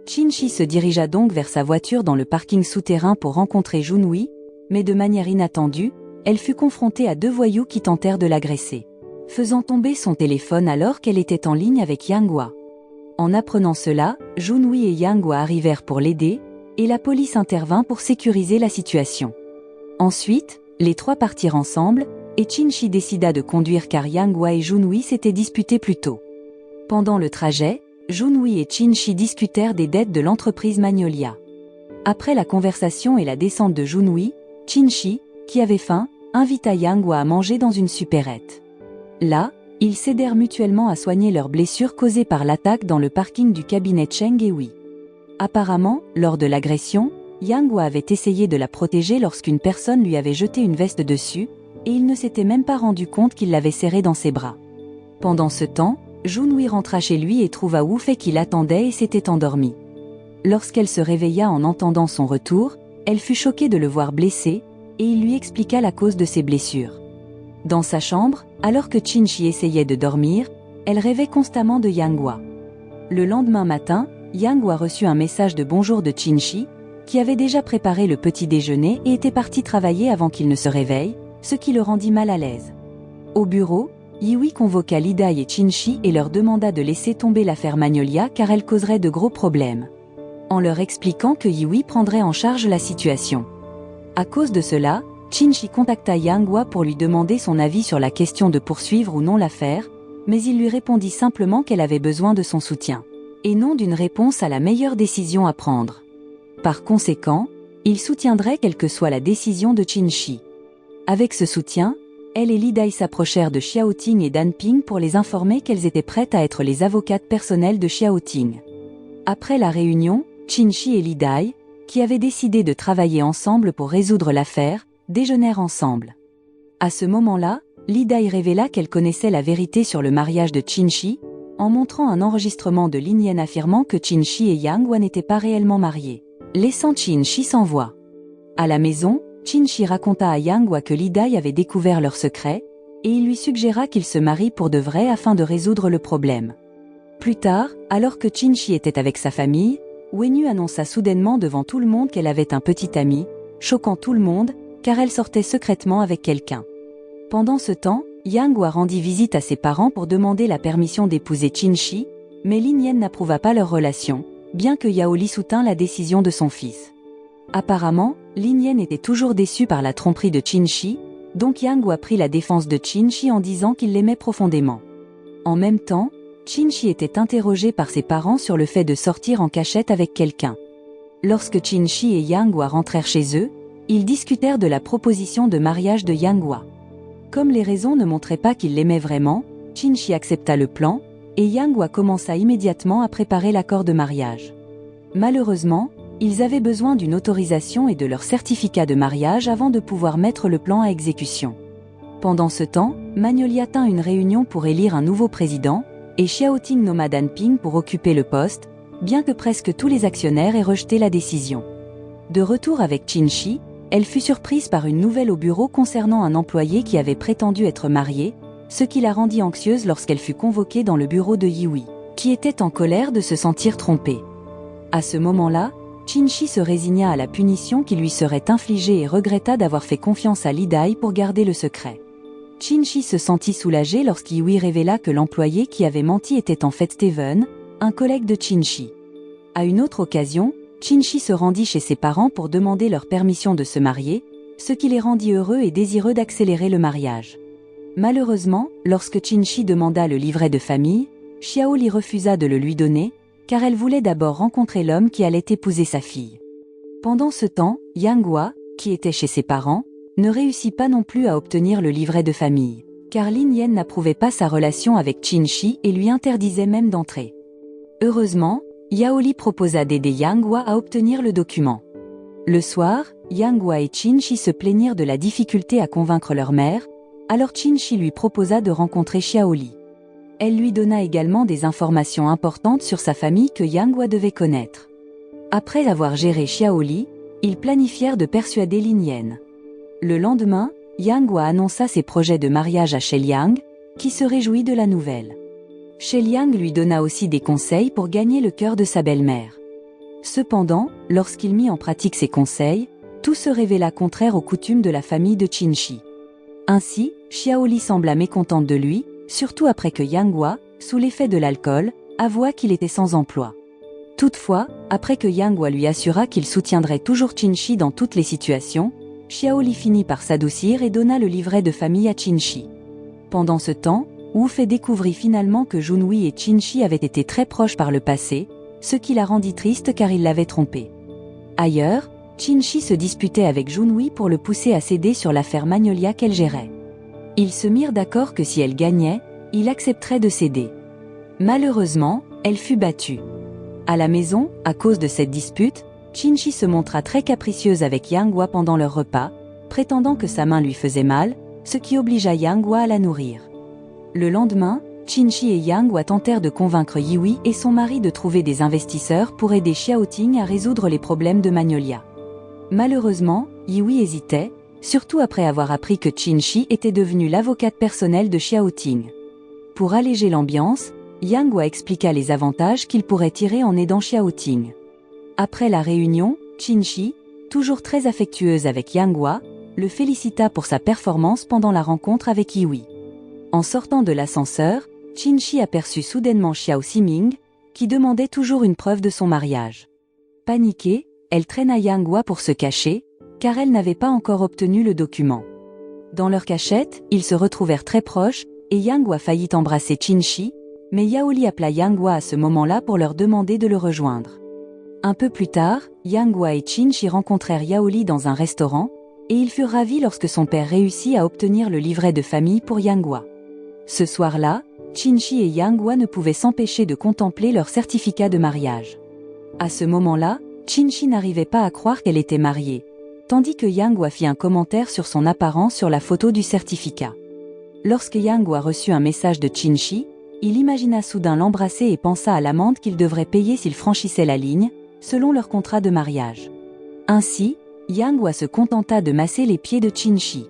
Qin Shi se dirigea donc vers sa voiture dans le parking souterrain pour rencontrer Junhui, mais de manière inattendue, elle fut confrontée à deux voyous qui tentèrent de l'agresser, faisant tomber son téléphone alors qu'elle était en ligne avec Yang Hua. En apprenant cela, Junhui et Yang Hua arrivèrent pour l'aider, et la police intervint pour sécuriser la situation. Ensuite, les trois partirent ensemble, et Qin Shi décida de conduire car Yang Hua et Junhui s'étaient disputés plus tôt. Pendant le trajet, Junhui et Qin Shi discutèrent des dettes de l'entreprise Magnolia. Après la conversation et la descente de Junhui, Qin Shi, qui avait faim, invita Yang Hua à manger dans une supérette. Là, ils s'aidèrent mutuellement à soigner leurs blessures causées par l'attaque dans le parking du cabinet Cheng et Wei. Apparemment, lors de l'agression, Yang Hua avait essayé de la protéger lorsqu'une personne lui avait jeté une veste dessus, et il ne s'était même pas rendu compte qu'il l'avait serrée dans ses bras. Pendant ce temps, Junhui rentra chez lui et trouva Wu Fei qui l'attendait et s'était endormie. Lorsqu'elle se réveilla en entendant son retour, elle fut choquée de le voir blessé, et il lui expliqua la cause de ses blessures. Dans sa chambre, alors que Qin Shi essayait de dormir, elle rêvait constamment de Yang Hua. Le lendemain matin, Yang Hua reçut un message de bonjour de Qin Shi, qui avait déjà préparé le petit déjeuner et était parti travailler avant qu'il ne se réveille, ce qui le rendit mal à l'aise. Au bureau, Yihui convoqua Li Dai et Qin Shi et leur demanda de laisser tomber l'affaire Magnolia car elle causerait de gros problèmes, en leur expliquant que Yihui prendrait en charge la situation. À cause de cela, Qin Shi contacta Yang Hua pour lui demander son avis sur la question de poursuivre ou non l'affaire, mais il lui répondit simplement qu'elle avait besoin de son soutien, et non d'une réponse à la meilleure décision à prendre. Par conséquent, il soutiendrait quelle que soit la décision de Qin Shi. Avec ce soutien, elle et Li Dai s'approchèrent de Xiaoting et Dan Ping pour les informer qu'elles étaient prêtes à être les avocates personnelles de Xiaoting. Après la réunion, Qin Shi et Li Dai, qui avaient décidé de travailler ensemble pour résoudre l'affaire, déjeunèrent ensemble. À ce moment-là, Li Dai révéla qu'elle connaissait la vérité sur le mariage de Qin Shi, en montrant un enregistrement de Lin Yan affirmant que Qin Shi et Yang Hua n'étaient pas réellement mariés, laissant Qin Shi sans voix. À la maison, Qin Shi raconta à Yang Hua que Li Dai avait découvert leur secret, et il lui suggéra qu'ils se marient pour de vrai afin de résoudre le problème. Plus tard, alors que Qin Shi était avec sa famille, Wenyu annonça soudainement devant tout le monde qu'elle avait un petit ami, choquant tout le monde, car elle sortait secrètement avec quelqu'un. Pendant ce temps, Yang Hua rendit visite à ses parents pour demander la permission d'épouser Qin Shi, mais Lin Yan n'approuva pas leur relation, bien que Yao Li soutint la décision de son fils. Apparemment, Lin Yan était toujours déçu par la tromperie de Qin Shi, donc Yang Hua prit la défense de Qin Shi en disant qu'il l'aimait profondément. En même temps, Qin Shi était interrogé par ses parents sur le fait de sortir en cachette avec quelqu'un. Lorsque Qin Shi et Yang Hua rentrèrent chez eux, ils discutèrent de la proposition de mariage de Yang Hua. Comme les raisons ne montraient pas qu'il l'aimait vraiment, Qin Shi accepta le plan, et Yang Hua commença immédiatement à préparer l'accord de mariage. Malheureusement, ils avaient besoin d'une autorisation et de leur certificat de mariage avant de pouvoir mettre le plan à exécution. Pendant ce temps, Magnolia tint une réunion pour élire un nouveau président, et Xiaoting nomma Dan Ping pour occuper le poste, bien que presque tous les actionnaires aient rejeté la décision. De retour avec Qin Shi, elle fut surprise par une nouvelle au bureau concernant un employé qui avait prétendu être marié, ce qui la rendit anxieuse lorsqu'elle fut convoquée dans le bureau de Yihui, qui était en colère de se sentir trompée. À ce moment-là, Qin Shi se résigna à la punition qui lui serait infligée et regretta d'avoir fait confiance à Li Dai pour garder le secret. Qin Shi se sentit soulagé lorsqu'Yihui révéla que l'employé qui avait menti était en fait Steven, un collègue de Qin Shi. À une autre occasion, Qin Shi se rendit chez ses parents pour demander leur permission de se marier, ce qui les rendit heureux et désireux d'accélérer le mariage. Malheureusement, lorsque Qin Shi demanda le livret de famille, Xiao Li refusa de le lui donner, car elle voulait d'abord rencontrer l'homme qui allait épouser sa fille. Pendant ce temps, Yang Hua, qui était chez ses parents, ne réussit pas non plus à obtenir le livret de famille, car Lin Yan n'approuvait pas sa relation avec Qin Shi et lui interdisait même d'entrer. Heureusement, Yao Li proposa d'aider Yang Hua à obtenir le document. Le soir, Yang Hua et Qin Shi se plaignirent de la difficulté à convaincre leur mère, alors Qin Shi lui proposa de rencontrer Xiao Li. Elle lui donna également des informations importantes sur sa famille que Yang Hua devait connaître. Après avoir géré Xiao Li, ils planifièrent de persuader Lin Yan. Le lendemain, Yang Hua annonça ses projets de mariage à Sheliang, qui se réjouit de la nouvelle. Sheliang lui donna aussi des conseils pour gagner le cœur de sa belle-mère. Cependant, lorsqu'il mit en pratique ses conseils, tout se révéla contraire aux coutumes de la famille de Qin Shi. Ainsi, Xiao Li sembla mécontente de lui, surtout après que Yang Hua, sous l'effet de l'alcool, avoua qu'il était sans emploi. Toutefois, après que Yang Hua lui assura qu'il soutiendrait toujours Qin Shi dans toutes les situations, Xiao Li finit par s'adoucir et donna le livret de famille à Qin Shi. Pendant ce temps, Wu Fei découvrit finalement que Junhui et Qin Shi avaient été très proches par le passé, ce qui la rendit triste car il l'avait trompée. Ailleurs, Qin Shi se disputait avec Junhui pour le pousser à céder sur l'affaire Magnolia qu'elle gérait. Ils se mirent d'accord que si elle gagnait, il accepterait de céder. Malheureusement, elle fut battue. À la maison, à cause de cette dispute, Qin Shi se montra très capricieuse avec Yang Hua pendant leur repas, prétendant que sa main lui faisait mal, ce qui obligea Yang Hua à la nourrir. Le lendemain, Qin Shi et Yang Hua tentèrent de convaincre Yihui et son mari de trouver des investisseurs pour aider Xiaoting à résoudre les problèmes de Magnolia. Malheureusement, Yihui hésitait, surtout après avoir appris que Qin Shi était devenue l'avocate personnelle de Xiaoting. Pour alléger l'ambiance, Yang Hua expliqua les avantages qu'il pourrait tirer en aidant Xiaoting. Après la réunion, Qin Shi, toujours très affectueuse avec Yang Hua, le félicita pour sa performance pendant la rencontre avec Yihui. En sortant de l'ascenseur, Qin Shi aperçut soudainement Xiao Ximing, qui demandait toujours une preuve de son mariage. Paniquée, elle traîna Yang Hua pour se cacher, car elle n'avait pas encore obtenu le document. Dans leur cachette, ils se retrouvèrent très proches, et Yang Hua faillit embrasser Qin Shi, mais Yao Li appela Yang Hua à ce moment-là pour leur demander de le rejoindre. Un peu plus tard, Yang Hua et Qin Shi rencontrèrent Yao Li dans un restaurant, et ils furent ravis lorsque son père réussit à obtenir le livret de famille pour Yang Hua. Ce soir-là, Qin Shi et Yang Hua ne pouvaient s'empêcher de contempler leur certificat de mariage. À ce moment-là, Qin Shi n'arrivait pas à croire qu'elle était mariée, tandis que Yang Hua fit un commentaire sur son apparence sur la photo du certificat. Lorsque Yang Hua reçut un message de Qin Shi, il imagina soudain l'embrasser et pensa à l'amende qu'il devrait payer s'il franchissait la ligne, selon leur contrat de mariage. Ainsi, Yang Hua se contenta de masser les pieds de Qin Shi.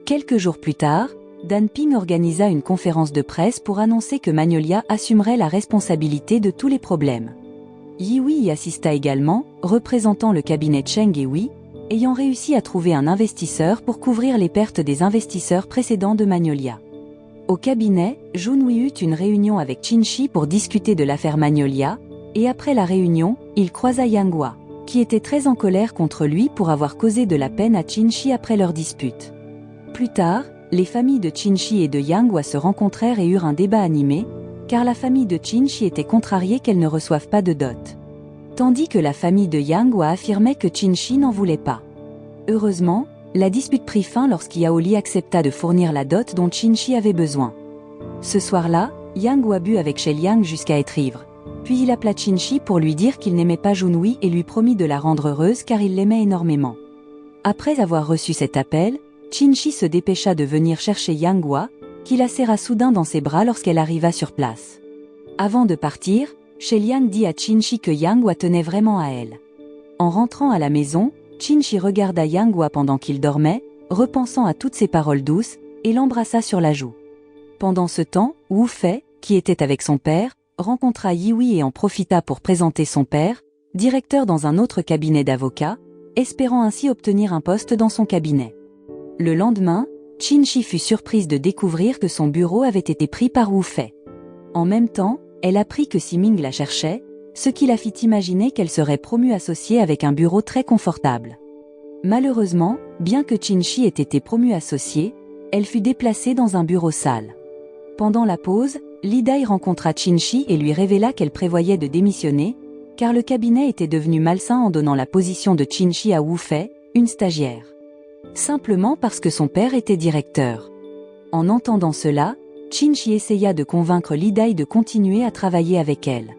Quelques jours plus tard, Dan Ping organisa une conférence de presse pour annoncer que Magnolia assumerait la responsabilité de tous les problèmes. Yihui y assista également, représentant le cabinet Cheng et Wei, ayant réussi à trouver un investisseur pour couvrir les pertes des investisseurs précédents de Magnolia. Au cabinet, Junhui eut une réunion avec Qin-shi pour discuter de l'affaire Magnolia, et après la réunion, il croisa Yang Hua, qui était très en colère contre lui pour avoir causé de la peine à Qin-shi après leur dispute. Plus tard, les familles de Qin-shi et de Yang Hua se rencontrèrent et eurent un débat animé, car la famille de Qin-shi était contrariée qu'elle ne reçoive pas de dot. Tandis que la famille de Yang Hua affirmait que Qin-shi n'en voulait pas. Heureusement, la dispute prit fin lorsqu'Yao Li accepta de fournir la dot dont Qin-shi avait besoin. Ce soir-là, Yang Hua but avec She Liang jusqu'à être ivre. Puis il appela Qin-shi pour lui dire qu'il n'aimait pas Junhui et lui promit de la rendre heureuse car il l'aimait énormément. Après avoir reçu cet appel, Qin-shi se dépêcha de venir chercher Yang Hua, qui la serra soudain dans ses bras lorsqu'elle arriva sur place. Avant de partir, She Liang dit à Qin-shi que Yang Hua tenait vraiment à elle. En rentrant à la maison, Qin-shi regarda Yang Hua pendant qu'il dormait, repensant à toutes ses paroles douces, et l'embrassa sur la joue. Pendant ce temps, Wu Fei, qui était avec son père, rencontra Yihui et en profita pour présenter son père, directeur dans un autre cabinet d'avocats, espérant ainsi obtenir un poste dans son cabinet. Le lendemain, Qin-shi fut surprise de découvrir que son bureau avait été pris par Wu Fei. En même temps, elle apprit que Siming la cherchait, ce qui la fit imaginer qu'elle serait promue associée avec un bureau très confortable. Malheureusement, bien que Qin-shi ait été promue associée, elle fut déplacée dans un bureau sale. Pendant la pause, Li Dai rencontra Qin-shi et lui révéla qu'elle prévoyait de démissionner, car le cabinet était devenu malsain en donnant la position de Qin-shi à Wu Fei, une stagiaire. Simplement parce que son père était directeur. En entendant cela, Qin-shi essaya de convaincre Li Dai de continuer à travailler avec elle.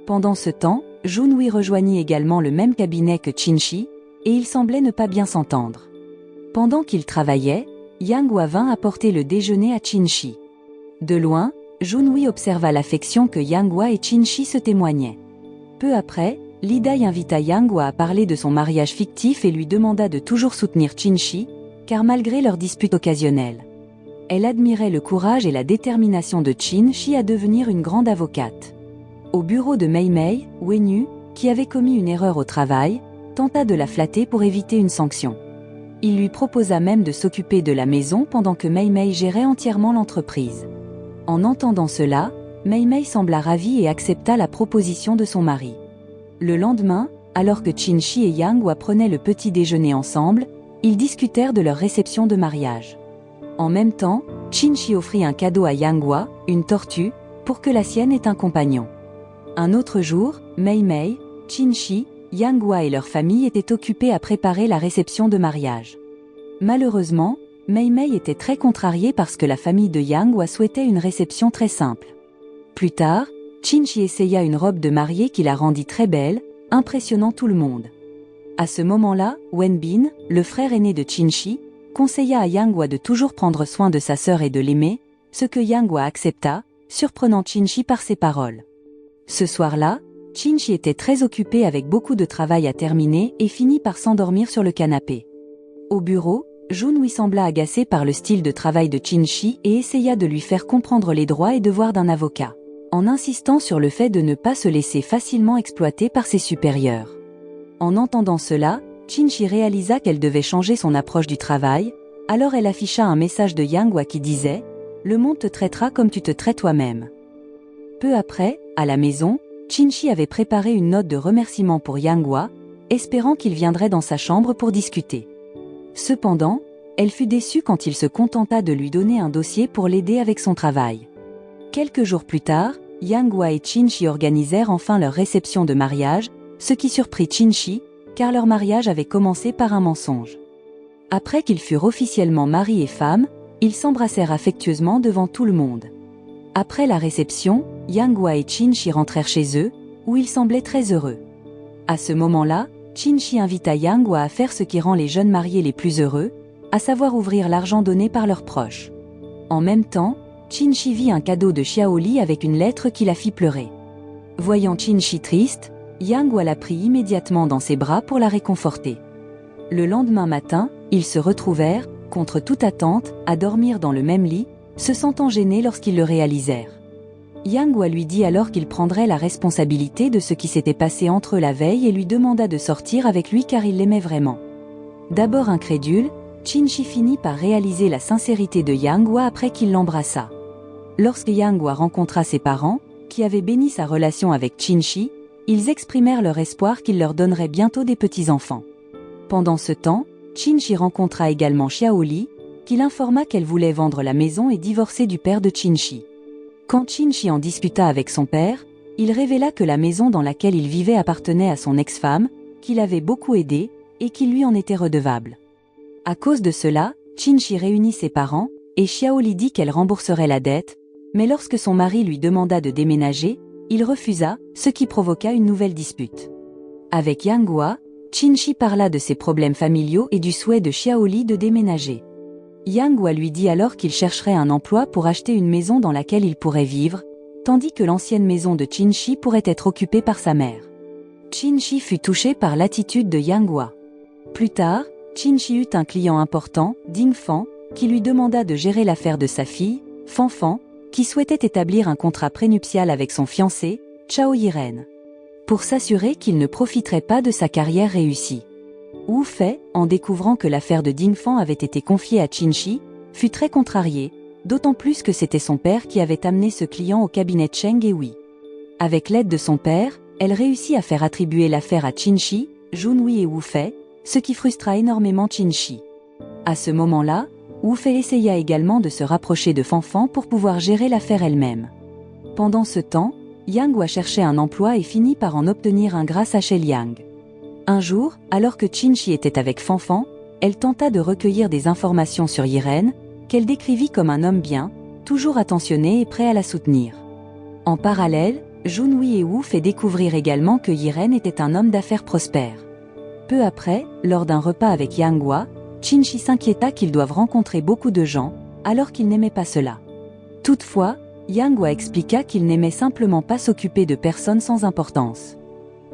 Pendant ce temps, Junhui rejoignit également le même cabinet que Qin-shi, et ils semblaient ne pas bien s'entendre. Pendant qu'ils travaillaient, Yang Hua vint apporter le déjeuner à Qin-shi. De loin, Junhui observa l'affection que Yang Hua et Qin-shi se témoignaient. Peu après, Li Dai invita Yang Hua à parler de son mariage fictif et lui demanda de toujours soutenir Qin-shi, car malgré leurs disputes occasionnelles. Elle admirait le courage et la détermination de Qin-shi à devenir une grande avocate. Au bureau de Mei Mei, Wenyu, qui avait commis une erreur au travail, tenta de la flatter pour éviter une sanction. Il lui proposa même de s'occuper de la maison pendant que Mei Mei gérait entièrement l'entreprise. En entendant cela, Mei Mei sembla ravie et accepta la proposition de son mari. Le lendemain, alors que Qin-shi et Yang Hua prenaient le petit déjeuner ensemble, ils discutèrent de leur réception de mariage. En même temps, Qin-shi offrit un cadeau à Yang Hua, une tortue, pour que la sienne ait un compagnon. Un autre jour, Mei Mei, Qin-shi, Yang Hua et leur famille étaient occupés à préparer la réception de mariage. Malheureusement, Mei Mei était très contrariée parce que la famille de Yang Hua souhaitait une réception très simple. Plus tard, Qin-shi essaya une robe de mariée qui la rendit très belle, impressionnant tout le monde. À ce moment-là, Wen Bin, le frère aîné de Qin-shi, conseilla à Yang Hua de toujours prendre soin de sa sœur et de l'aimer, ce que Yang Hua accepta, surprenant Qin-shi par ses paroles. Ce soir-là, Qin-shi était très occupé avec beaucoup de travail à terminer et finit par s'endormir sur le canapé. Au bureau, Junhui sembla agacé par le style de travail de Qin-shi et essaya de lui faire comprendre les droits et devoirs d'un avocat, en insistant sur le fait de ne pas se laisser facilement exploiter par ses supérieurs. En entendant cela, Qin-shi réalisa qu'elle devait changer son approche du travail, alors elle afficha un message de Yang Hua qui disait « Le monde te traitera comme tu te traites toi-même ». Peu après, à la maison, Qin-shi avait préparé une note de remerciement pour Yang Hua, espérant qu'il viendrait dans sa chambre pour discuter. Cependant, elle fut déçue quand il se contenta de lui donner un dossier pour l'aider avec son travail. Quelques jours plus tard, Yang Hua et Qin-shi organisèrent enfin leur réception de mariage, ce qui surprit Qin-shi, car leur mariage avait commencé par un mensonge. Après qu'ils furent officiellement mari et femme, ils s'embrassèrent affectueusement devant tout le monde. Après la réception, Yang Hua et Qin-shi rentrèrent chez eux, où ils semblaient très heureux. À ce moment-là, Qin-shi invita Yang Hua à faire ce qui rend les jeunes mariés les plus heureux, à savoir ouvrir l'argent donné par leurs proches. En même temps, Qin-shi vit un cadeau de Xiao Li avec une lettre qui la fit pleurer. Voyant Qin-shi triste, Yang Hua la prit immédiatement dans ses bras pour la réconforter. Le lendemain matin, ils se retrouvèrent, contre toute attente, à dormir dans le même lit, se sentant gênés lorsqu'ils le réalisèrent. Yang Hua lui dit alors qu'il prendrait la responsabilité de ce qui s'était passé entre eux la veille et lui demanda de sortir avec lui car il l'aimait vraiment. D'abord incrédule, Qin-shi finit par réaliser la sincérité de Yang Hua après qu'il l'embrassa. Lorsque Yang Hua rencontra ses parents, qui avaient béni sa relation avec Qin-shi, ils exprimèrent leur espoir qu'il leur donnerait bientôt des petits-enfants. Pendant ce temps, Qin-shi rencontra également Xiao Li, qui l'informa qu'elle voulait vendre la maison et divorcer du père de Qin-shi. Quand Qin-shi en discuta avec son père, il révéla que la maison dans laquelle il vivait appartenait à son ex-femme, qu'il avait beaucoup aidée, et qu'il lui en était redevable. À cause de cela, Qin-shi réunit ses parents, et Xiao Li dit qu'elle rembourserait la dette, mais lorsque son mari lui demanda de déménager, il refusa, ce qui provoqua une nouvelle dispute. Avec Yang Hua, Qin-shi parla de ses problèmes familiaux et du souhait de Xiao Li de déménager. Yang Hua lui dit alors qu'il chercherait un emploi pour acheter une maison dans laquelle il pourrait vivre, tandis que l'ancienne maison de Qin-shi pourrait être occupée par sa mère. Qin-shi fut touché par l'attitude de Yang Hua. Plus tard, Qin-shi eut un client important, Ding Fan, qui lui demanda de gérer l'affaire de sa fille, Fan Fan, qui souhaitait établir un contrat prénuptial avec son fiancé, Chao Yiren, pour s'assurer qu'il ne profiterait pas de sa carrière réussie. Wu Fei, en découvrant que l'affaire de Ding Fan avait été confiée à Qin-shi, fut très contrarié, d'autant plus que c'était son père qui avait amené ce client au cabinet de Cheng et Wei. Avec l'aide de son père, elle réussit à faire attribuer l'affaire à Qin-shi, Junhui et Wu Fei, ce qui frustra énormément Qin-shi. À ce moment-là, Wu Fei essaya également de se rapprocher de Fan Fan pour pouvoir gérer l'affaire elle-même. Pendant ce temps, Yang Hua cherchait un emploi et finit par en obtenir un grâce à Shen Liang. Un jour, alors que Qin-shi était avec Fan Fan, elle tenta de recueillir des informations sur Yiren, qu'elle décrivit comme un homme bien, toujours attentionné et prêt à la soutenir. En parallèle, Junhui et Wu Fei découvrirent également que Yiren était un homme d'affaires prospère. Peu après, lors d'un repas avec Yang Hua, Qin-shi s'inquiéta qu'ils doivent rencontrer beaucoup de gens, alors qu'il n'aimait pas cela. Toutefois, Yang Hua expliqua qu'il n'aimait simplement pas s'occuper de personnes sans importance.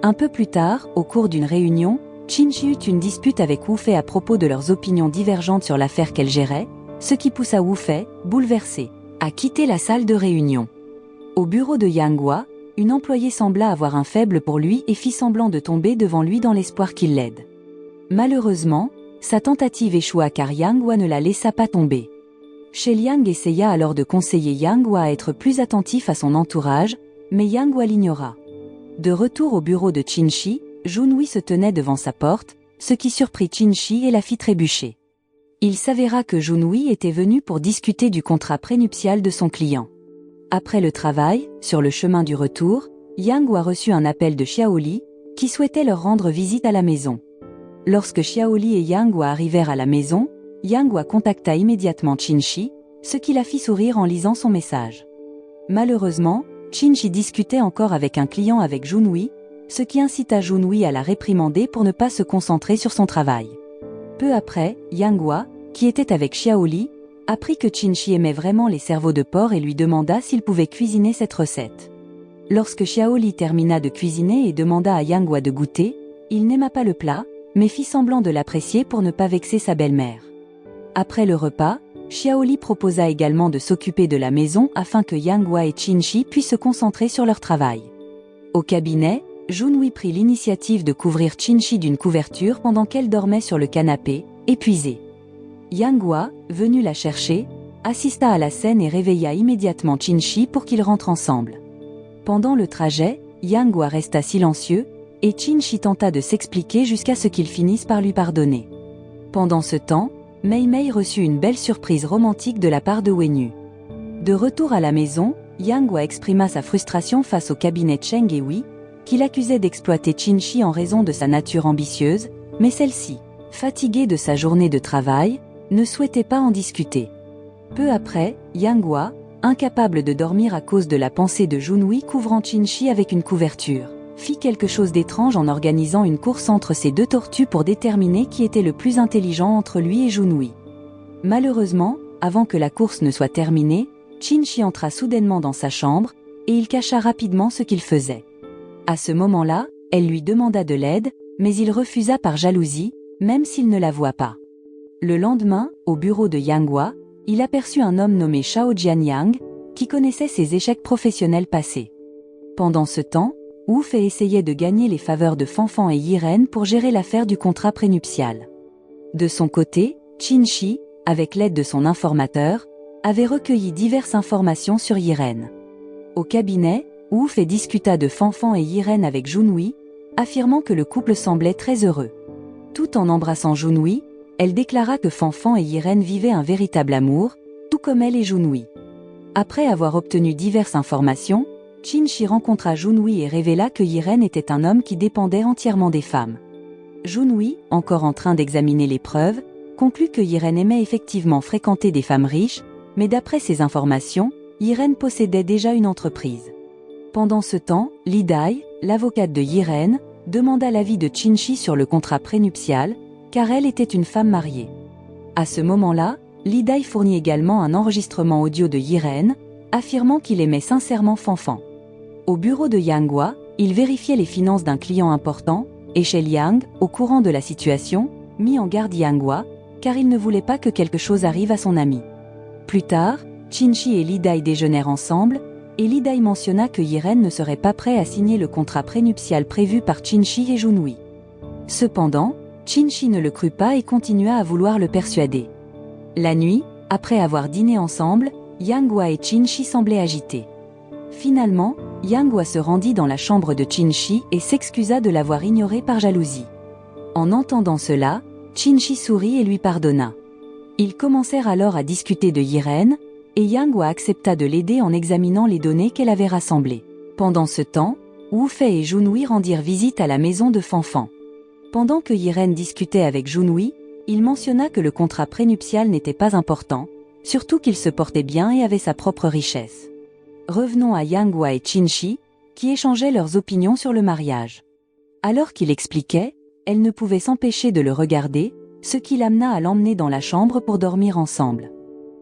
Un peu plus tard, au cours d'une réunion, Qin-shi eut une dispute avec Wu Fei à propos de leurs opinions divergentes sur l'affaire qu'elle gérait, ce qui poussa Wu Fei, bouleversée, à quitter la salle de réunion. Au bureau de Yang Hua, une employée sembla avoir un faible pour lui et fit semblant de tomber devant lui dans l'espoir qu'il l'aide. Malheureusement, sa tentative échoua car Yang Hua ne la laissa pas tomber. Shen Liang essaya alors de conseiller Yang Hua à être plus attentif à son entourage, mais Yang Hua l'ignora. De retour au bureau de Qin-shi, Junhui se tenait devant sa porte, ce qui surprit Qin-shi et la fit trébucher. Il s'avéra que Junhui était venu pour discuter du contrat prénuptial de son client. Après le travail, sur le chemin du retour, Yang Hua reçut un appel de Xiao Li, qui souhaitait leur rendre visite à la maison. Lorsque Xiao Li et Yang Hua arrivèrent à la maison, Yang Hua contacta immédiatement Qin-shi, ce qui la fit sourire en lisant son message. Malheureusement, Qin-shi discutait encore avec un client avec Junhui, ce qui incita Junhui à la réprimander pour ne pas se concentrer sur son travail. Peu après, Yang Hua, qui était avec Xiao Li, apprit que Qin-shi aimait vraiment les cerveaux de porc et lui demanda s'il pouvait cuisiner cette recette. Lorsque Xiao Li termina de cuisiner et demanda à Yang Hua de goûter, il n'aima pas le plat, mais fit semblant de l'apprécier pour ne pas vexer sa belle-mère. Après le repas, Xiao Li proposa également de s'occuper de la maison afin que Yang Hua et Qin-shi puissent se concentrer sur leur travail. Au cabinet, Junhui prit l'initiative de couvrir Qin-shi d'une couverture pendant qu'elle dormait sur le canapé, épuisée. Yang Hua, venu la chercher, assista à la scène et réveilla immédiatement Qin-shi pour qu'ils rentrent ensemble. Pendant le trajet, Yang Hua resta silencieux, et Qin-shi tenta de s'expliquer jusqu'à ce qu'il finisse par lui pardonner. Pendant ce temps, Mei Mei reçut une belle surprise romantique de la part de Wenyu. De retour à la maison, Yang Hua exprima sa frustration face au cabinet de Cheng et Wei, qui l'accusait d'exploiter Qin-shi en raison de sa nature ambitieuse, mais celle-ci, fatiguée de sa journée de travail, ne souhaitait pas en discuter. Peu après, Yang Hua, incapable de dormir à cause de la pensée de Junhui couvrant Qin-shi avec une couverture, fit quelque chose d'étrange en organisant une course entre ces deux tortues pour déterminer qui était le plus intelligent entre lui et Junhui. Malheureusement, avant que la course ne soit terminée, Qin-shi entra soudainement dans sa chambre, et il cacha rapidement ce qu'il faisait. À ce moment-là, elle lui demanda de l'aide, mais il refusa par jalousie, même s'il ne la voit pas. Le lendemain, au bureau de Yang Hua, il aperçut un homme nommé Shao Jianyang, qui connaissait ses échecs professionnels passés. Pendant ce temps, Wu Fei essayait de gagner les faveurs de Fan Fan et Yiren pour gérer l'affaire du contrat prénuptial. De son côté, Qin-shi, avec l'aide de son informateur, avait recueilli diverses informations sur Yiren. Au cabinet, Wu Fei discuta de Fanfan et Yiren avec Junhui, affirmant que le couple semblait très heureux. Tout en embrassant Junhui, elle déclara que Fanfan et Yiren vivaient un véritable amour, tout comme elle et Junhui. Après avoir obtenu diverses informations, Qin-shi rencontra Junhui et révéla que Yiren était un homme qui dépendait entièrement des femmes. Junhui, encore en train d'examiner les preuves, conclut que Yiren aimait effectivement fréquenter des femmes riches, mais d'après ces informations, Yiren possédait déjà une entreprise. Pendant ce temps, Li Dai, l'avocate de Yiren, demanda l'avis de Qin-shi sur le contrat prénuptial, car elle était une femme mariée. À ce moment-là, Li Dai fournit également un enregistrement audio de Yiren, affirmant qu'il aimait sincèrement Fanfan. Au bureau de Yang Hua, il vérifiait les finances d'un client important, et chez Liang, au courant de la situation, mit en garde Yang Hua, car il ne voulait pas que quelque chose arrive à son ami. Plus tard, Qin-shi et Li Dai déjeunèrent ensemble, et Li Dai mentionna que Yiren ne serait pas prêt à signer le contrat prénuptial prévu par Qin-shi et Junhui. Cependant, Qin-shi ne le crut pas et continua à vouloir le persuader. La nuit, après avoir dîné ensemble, Yang Hua et Qin-shi semblaient agités. Finalement, Yang Hua se rendit dans la chambre de Qin-shi et s'excusa de l'avoir ignoré par jalousie. En entendant cela, Qin-shi sourit et lui pardonna. Ils commencèrent alors à discuter de Yiren, et Yang Hua accepta de l'aider en examinant les données qu'elle avait rassemblées. Pendant ce temps, Wu Fei et Junhui rendirent visite à la maison de Fanfan. Pendant que Yiren discutait avec Junhui, il mentionna que le contrat prénuptial n'était pas important, surtout qu'il se portait bien et avait sa propre richesse. Revenons à Yang Hua et Qin-shi, qui échangeaient leurs opinions sur le mariage. Alors qu'il expliquait, elle ne pouvait s'empêcher de le regarder, ce qui l'amena à l'emmener dans la chambre pour dormir ensemble.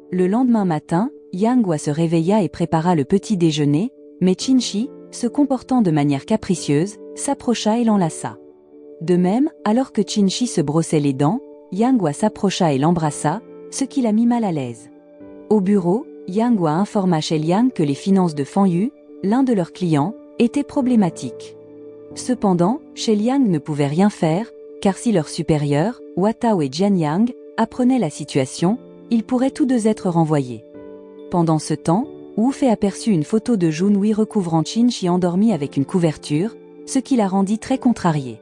Le lendemain matin, Yang Hua se réveilla et prépara le petit déjeuner, mais Qin-shi, se comportant de manière capricieuse, s'approcha et l'enlaça. De même, alors que Qin-shi se brossait les dents, Yang Hua s'approcha et l'embrassa, ce qui la mit mal à l'aise. Au bureau, Yang Hua informa Shen Liang que les finances de Fan Yu, l'un de leurs clients, étaient problématiques. Cependant, Shen Liang ne pouvait rien faire, car si leurs supérieurs, Watao et Jian Yang, apprenaient la situation, ils pourraient tous deux être renvoyés. Pendant ce temps, Wu Fei aperçut une photo de Junhui recouvrant Qin-shi endormi avec une couverture, ce qui la rendit très contrariée.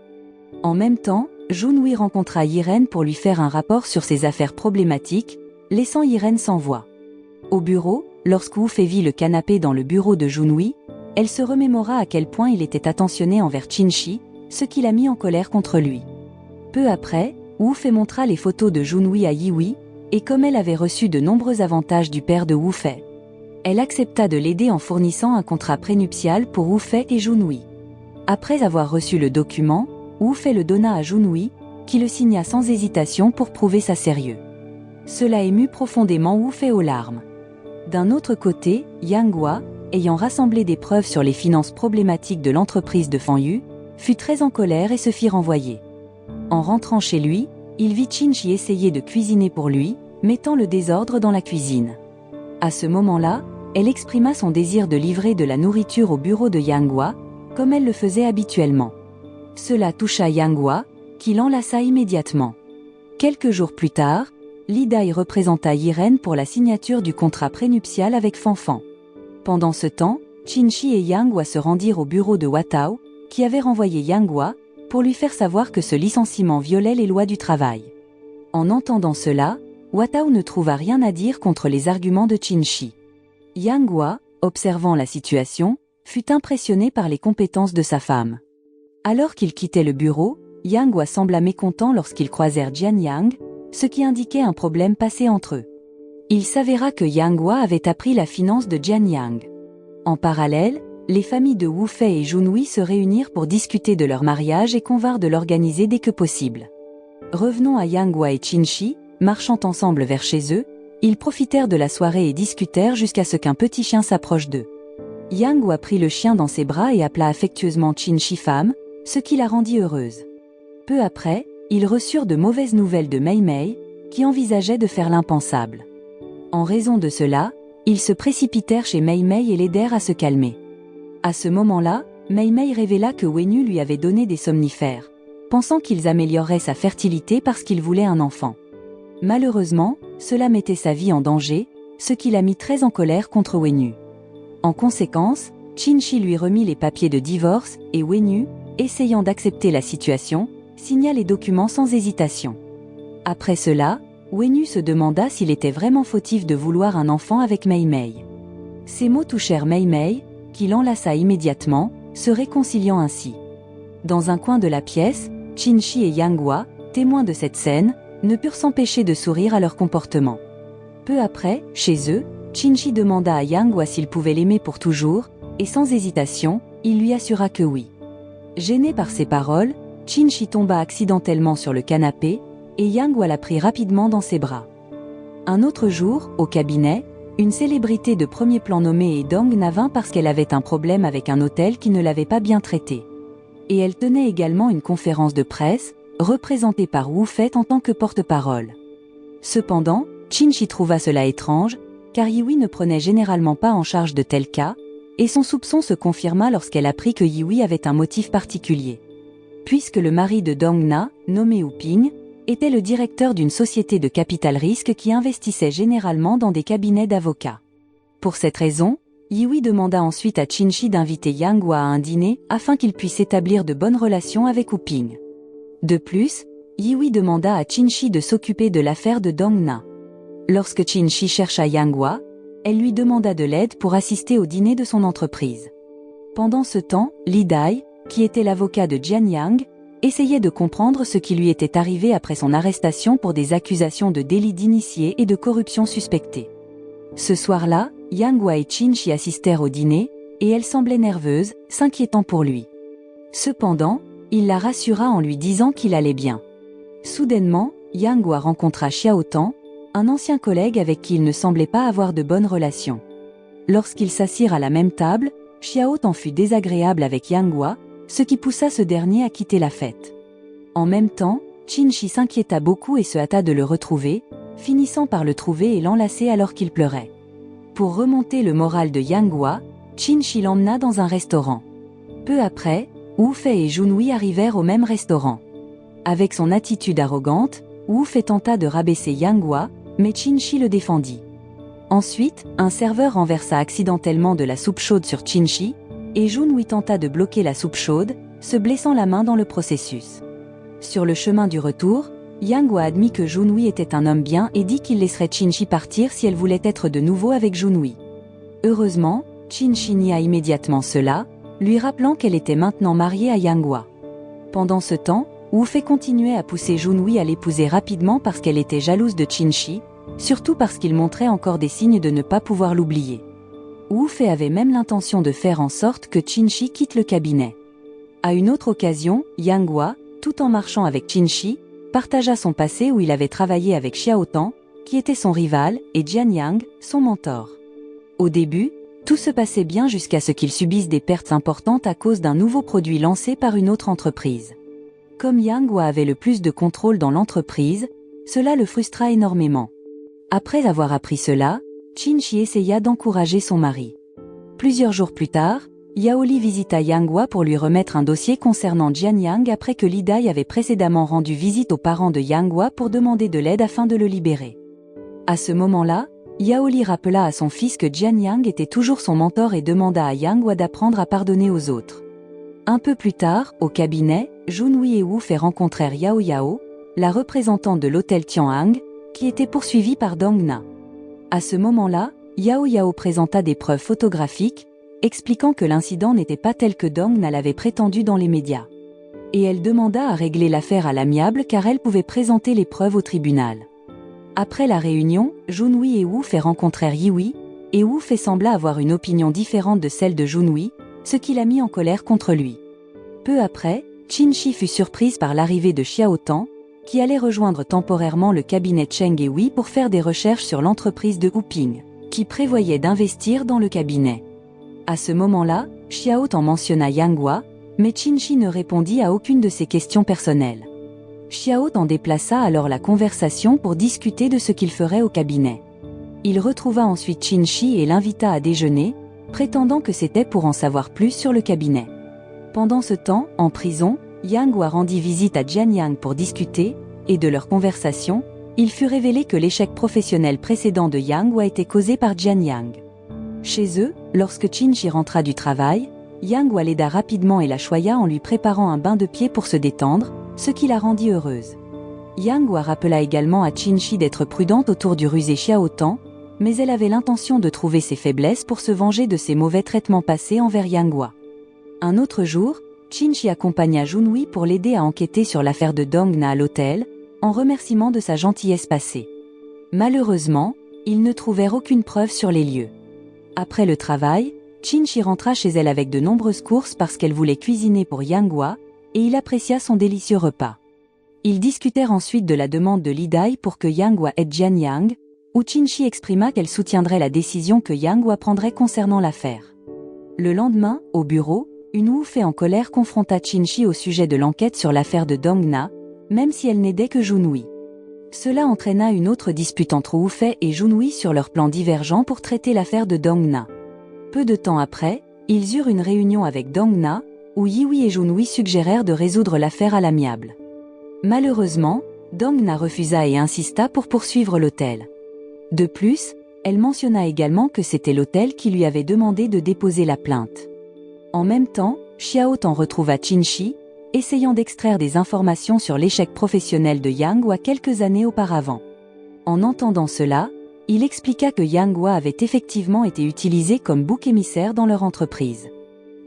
En même temps, Junhui rencontra Yiren pour lui faire un rapport sur ses affaires problématiques, laissant Yiren sans voix. Au bureau, lorsque Wu Fei vit le canapé dans le bureau de Junhui, elle se remémora à quel point il était attentionné envers Qin-shi, ce qui l'a mis en colère contre lui. Peu après, Wu Fei montra les photos de Junhui à Yihui, et comme elle avait reçu de nombreux avantages du père de Wu Fei, elle accepta de l'aider en fournissant un contrat prénuptial pour Wu Fei et Junhui. Après avoir reçu le document, Wu Fei le donna à Junhui, qui le signa sans hésitation pour prouver sa sérieux. Cela émut profondément Wu Fei aux larmes. D'un autre côté, Yang Hua, ayant rassemblé des preuves sur les finances problématiques de l'entreprise de Fan Yu, fut très en colère et se fit renvoyer. En rentrant chez lui, il vit Qin-shi essayer de cuisiner pour lui, mettant le désordre dans la cuisine. À ce moment-là, elle exprima son désir de livrer de la nourriture au bureau de Yang Hua, comme elle le faisait habituellement. Cela toucha Yang Hua, qui l'enlaça immédiatement. Quelques jours plus tard, Li Dai représenta Yiren pour la signature du contrat prénuptial avec Fanfan. Pendant ce temps, Qin-shi et Yang Hua se rendirent au bureau de Watao, qui avait renvoyé Yang Hua, pour lui faire savoir que ce licenciement violait les lois du travail. En entendant cela, Watao ne trouva rien à dire contre les arguments de Qin-shi. Yang Hua, observant la situation, fut impressionné par les compétences de sa femme. Alors qu'il quittait le bureau, Yang Hua sembla mécontent lorsqu'ils croisèrent Jian Yang, ce qui indiquait un problème passé entre eux. Il s'avéra que Yang Hua avait appris la finance de Jian Yang. En parallèle, les familles de Wu Fei et Junhui se réunirent pour discuter de leur mariage et convinrent de l'organiser dès que possible. Revenons à Yang Hua et Qin-shi, marchant ensemble vers chez eux, ils profitèrent de la soirée et discutèrent jusqu'à ce qu'un petit chien s'approche d'eux. Yang Hua prit le chien dans ses bras et appela affectueusement Qin-shi femme, ce qui la rendit heureuse. Peu après, ils reçurent de mauvaises nouvelles de Mei Mei, qui envisageait de faire l'impensable. En raison de cela, ils se précipitèrent chez Mei Mei et l'aidèrent à se calmer. À ce moment-là, Mei Mei révéla que Wenyu lui avait donné des somnifères. pensant qu'ils amélioreraient sa fertilité parce qu'il voulait un enfant. Malheureusement, cela mettait sa vie en danger, ce qui l'a mis très en colère contre Wenyu. En conséquence, Qin-shi lui remit les papiers de divorce et Wenyu, essayant d'accepter la situation, signa les documents sans hésitation. Après cela, Wenyu se demanda s'il était vraiment fautif de vouloir un enfant avec Mei Mei. Ces mots touchèrent Mei Mei, qui l'enlaça immédiatement, se réconciliant ainsi. Dans un coin de la pièce, Qin-shi et Yang Hua, témoins de cette scène, ne purent s'empêcher de sourire à leur comportement. Peu après, chez eux, Qin-shi demanda à Yang Hua s'il pouvait l'aimer pour toujours, et sans hésitation, il lui assura que oui. Gêné par ces paroles, Qin-shi tomba accidentellement sur le canapé, et Yang Hua la prit rapidement dans ses bras. Un autre jour, au cabinet, une célébrité de premier plan nommée Dong Na vint parce qu'elle avait un problème avec un hôtel qui ne l'avait pas bien traitée. Et elle tenait également une conférence de presse, représentée par Wu Fei en tant que porte-parole. Cependant, Qin-shi trouva cela étrange, car Yihui ne prenait généralement pas en charge de tels cas, et son soupçon se confirma lorsqu'elle apprit que Yihui avait un motif particulier. Puisque le mari de Dong Na, nommé Wu Ping, était le directeur d'une société de capital risque qui investissait généralement dans des cabinets d'avocats. Pour cette raison, Yihui demanda ensuite à Qin-shi d'inviter Yang Hua à un dîner afin qu'il puisse établir de bonnes relations avec Wu Ping. De plus, Yihui demanda à Qin-shi de s'occuper de l'affaire de Dong Na. Lorsque Qin-shi chercha Yang Hua, elle lui demanda de l'aide pour assister au dîner de son entreprise. Pendant ce temps, Li Dai, qui était l'avocat de Jian Yang, essayait de comprendre ce qui lui était arrivé après son arrestation pour des accusations de délit d'initié et de corruption suspectée. Ce soir-là, Yang Hua et Qin-shi assistèrent au dîner, et elle semblait nerveuse, s'inquiétant pour lui. Cependant, il la rassura en lui disant qu'il allait bien. Soudainement, Yang Hua rencontra Xiao Tang, un ancien collègue avec qui il ne semblait pas avoir de bonnes relations. Lorsqu'ils s'assirent à la même table, Xiao Tang fut désagréable avec Yang Hua, ce qui poussa ce dernier à quitter la fête. En même temps, Qin-shi s'inquiéta beaucoup et se hâta de le retrouver, finissant par le trouver et l'enlacer alors qu'il pleurait. Pour remonter le moral de Yang Hua, Qin-shi l'emmena dans un restaurant. Peu après, Wu Fei et Junhui arrivèrent au même restaurant. Avec son attitude arrogante, Wu Fei tenta de rabaisser Yang Hua, mais Qin-shi le défendit. Ensuite, un serveur renversa accidentellement de la soupe chaude sur Qin-shi, et Junhui tenta de bloquer la soupe chaude, se blessant la main dans le processus. Sur le chemin du retour, Yang Hua admit que Junhui était un homme bien et dit qu'il laisserait Qin-shi partir si elle voulait être de nouveau avec Junhui. Heureusement, Qin-shi nia immédiatement cela, lui rappelant qu'elle était maintenant mariée à Yang Hua. Pendant ce temps, Wu Fei continuait à pousser Junhui à l'épouser rapidement parce qu'elle était jalouse de Qin-shi, surtout parce qu'il montrait encore des signes de ne pas pouvoir l'oublier. Wu Fei avait même l'intention de faire en sorte que Qin-shi quitte le cabinet. À une autre occasion, Yang Hua, tout en marchant avec Qin-shi, partagea son passé où il avait travaillé avec Xiao Tang, qui était son rival, et Jian Yang, son mentor. Au début, tout se passait bien jusqu'à ce qu'il subisse des pertes importantes à cause d'un nouveau produit lancé par une autre entreprise. Comme Yang Hua avait le plus de contrôle dans l'entreprise, cela le frustra énormément. Après avoir appris cela, Qin-shi essaya d'encourager son mari. Plusieurs jours plus tard, Yao Li visita Yang Hua pour lui remettre un dossier concernant Jian Yang après que Li Dai avait précédemment rendu visite aux parents de Yang Hua pour demander de l'aide afin de le libérer. À ce moment-là, Yao Li rappela à son fils que Jian Yang était toujours son mentor et demanda à Yang Hua d'apprendre à pardonner aux autres. Un peu plus tard, au cabinet, Junhui et Wu Fei rencontrèrent Yao Yao, la représentante de l'hôtel Tianhang, qui était poursuivie par Dong Na. À ce moment-là, Yao Yao présenta des preuves photographiques, expliquant que l'incident n'était pas tel que Dong Na l'avait prétendu dans les médias. Et elle demanda à régler l'affaire à l'amiable car elle pouvait présenter les preuves au tribunal. Après la réunion, Junhui et Wu Fei rencontrèrent Yihui, et Wu Fei sembla avoir une opinion différente de celle de Junhui, ce qui l'a mis en colère contre lui. Peu après, Qin-shi fut surprise par l'arrivée de Xiao Tang, qui allait rejoindre temporairement le cabinet Cheng et Wei pour faire des recherches sur l'entreprise de Wu Ping, qui prévoyait d'investir dans le cabinet. À ce moment-là, Xiao Tang mentionna Yang Hua, mais Qin-shi ne répondit à aucune de ses questions personnelles. Xiao Tang déplaça alors la conversation pour discuter de ce qu'il ferait au cabinet. Il retrouva ensuite Qin-shi et l'invita à déjeuner, prétendant que c'était pour en savoir plus sur le cabinet. Pendant ce temps, en prison, Yang Hua rendit visite à Jianyang pour discuter, et de leur conversation, il fut révélé que l'échec professionnel précédent de Yang Hua était causé par Jianyang. Chez eux, lorsque Qinshi rentra du travail, Yang Hua l'aida rapidement et la choya en lui préparant un bain de pied pour se détendre, ce qui la rendit heureuse. Yang Hua rappela également à Qinshi d'être prudente autour du rusé Xiaotang, mais elle avait l'intention de trouver ses faiblesses pour se venger de ses mauvais traitements passés envers Yang Hua. Un autre jour, Qinshi accompagna Junhui pour l'aider à enquêter sur l'affaire de Dong Na à l'hôtel, en remerciement de sa gentillesse passée. Malheureusement, ils ne trouvèrent aucune preuve sur les lieux. Après le travail, Qinshi rentra chez elle avec de nombreuses courses parce qu'elle voulait cuisiner pour Yang Hua, et il apprécia son délicieux repas. Ils discutèrent ensuite de la demande de Li Dai pour que Yang Hua aide Jianyang, où Qinshi exprima qu'elle soutiendrait la décision que Yang Hua prendrait concernant l'affaire. Le lendemain, au bureau, une Wu Fei en colère confronta Qinshi au sujet de l'enquête sur l'affaire de Dong Na, même si elle n'aidait que Junhui. Cela entraîna une autre dispute entre Wu Fei et Junhui sur leurs plans divergents pour traiter l'affaire de Dong Na. Peu de temps après, ils eurent une réunion avec Dong Na, où Yihui et Junhui suggérèrent de résoudre l'affaire à l'amiable. Malheureusement, Dong Na refusa et insista pour poursuivre l'hôtel. De plus, elle mentionna également que c'était l'hôtel qui lui avait demandé de déposer la plainte. En même temps, Xiaotang retrouva Qinshi, essayant d'extraire des informations sur l'échec professionnel de Yang Hua quelques années auparavant. En entendant cela, il expliqua que Yang Hua avait effectivement été utilisé comme bouc émissaire dans leur entreprise.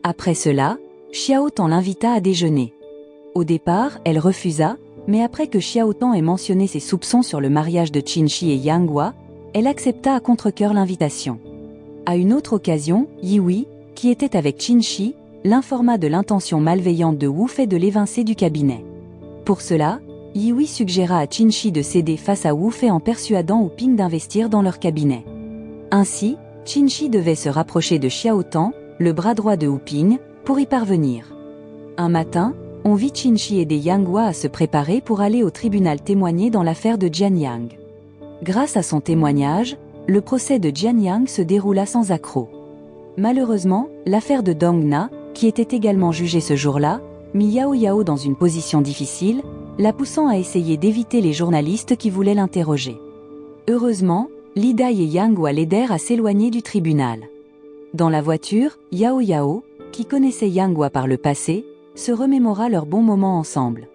Après cela, Xiaotang l'invita à déjeuner. Au départ, elle refusa, mais après que Xiaotang ait mentionné ses soupçons sur le mariage de Qinshi et Yang Hua, elle accepta à contre-cœur l'invitation. À une autre occasion, Yihui, qui était avec Qinshi, l'informa de l'intention malveillante de Wu Fei de l'évincer du cabinet. Pour cela, Yihui suggéra à Qinshi de céder face à Wu Fei en persuadant Wu Ping d'investir dans leur cabinet. Ainsi, Qinshi devait se rapprocher de Xiaotang, le bras droit de Wu Ping, pour y parvenir. Un matin, on vit Qinshi aider Yang Hua à se préparer pour aller au tribunal témoigner dans l'affaire de Jianyang. Grâce à son témoignage, le procès de Jianyang se déroula sans accroc. Malheureusement, l'affaire de Dong Na, qui était également jugée ce jour-là, mit Yao Yao dans une position difficile, la poussant à essayer d'éviter les journalistes qui voulaient l'interroger. Heureusement, Li Dai et Yang Hua l'aidèrent à s'éloigner du tribunal. Dans la voiture, Yao Yao, qui connaissait Yang Hua par le passé, se remémora leurs bons moments ensemble.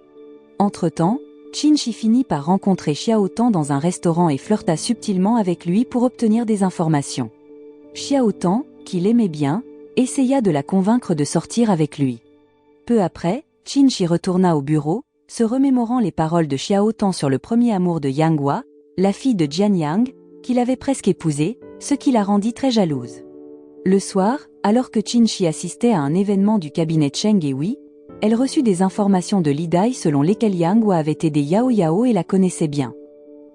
Entre-temps, Qinshi finit par rencontrer Xiaotang dans un restaurant et flirta subtilement avec lui pour obtenir des informations. Xiaotang, qui l'aimait bien, essaya de la convaincre de sortir avec lui. Peu après, Qinshi retourna au bureau, se remémorant les paroles de Xiaotang sur le premier amour de Yang Hua, la fille de Jianyang, qu'il avait presque épousée, ce qui la rendit très jalouse. Le soir, alors que Qinshi assistait à un événement du cabinet Cheng et Wei, elle reçut des informations de Li Dai selon lesquelles Yang Hua avait aidé Yao Yao et la connaissait bien.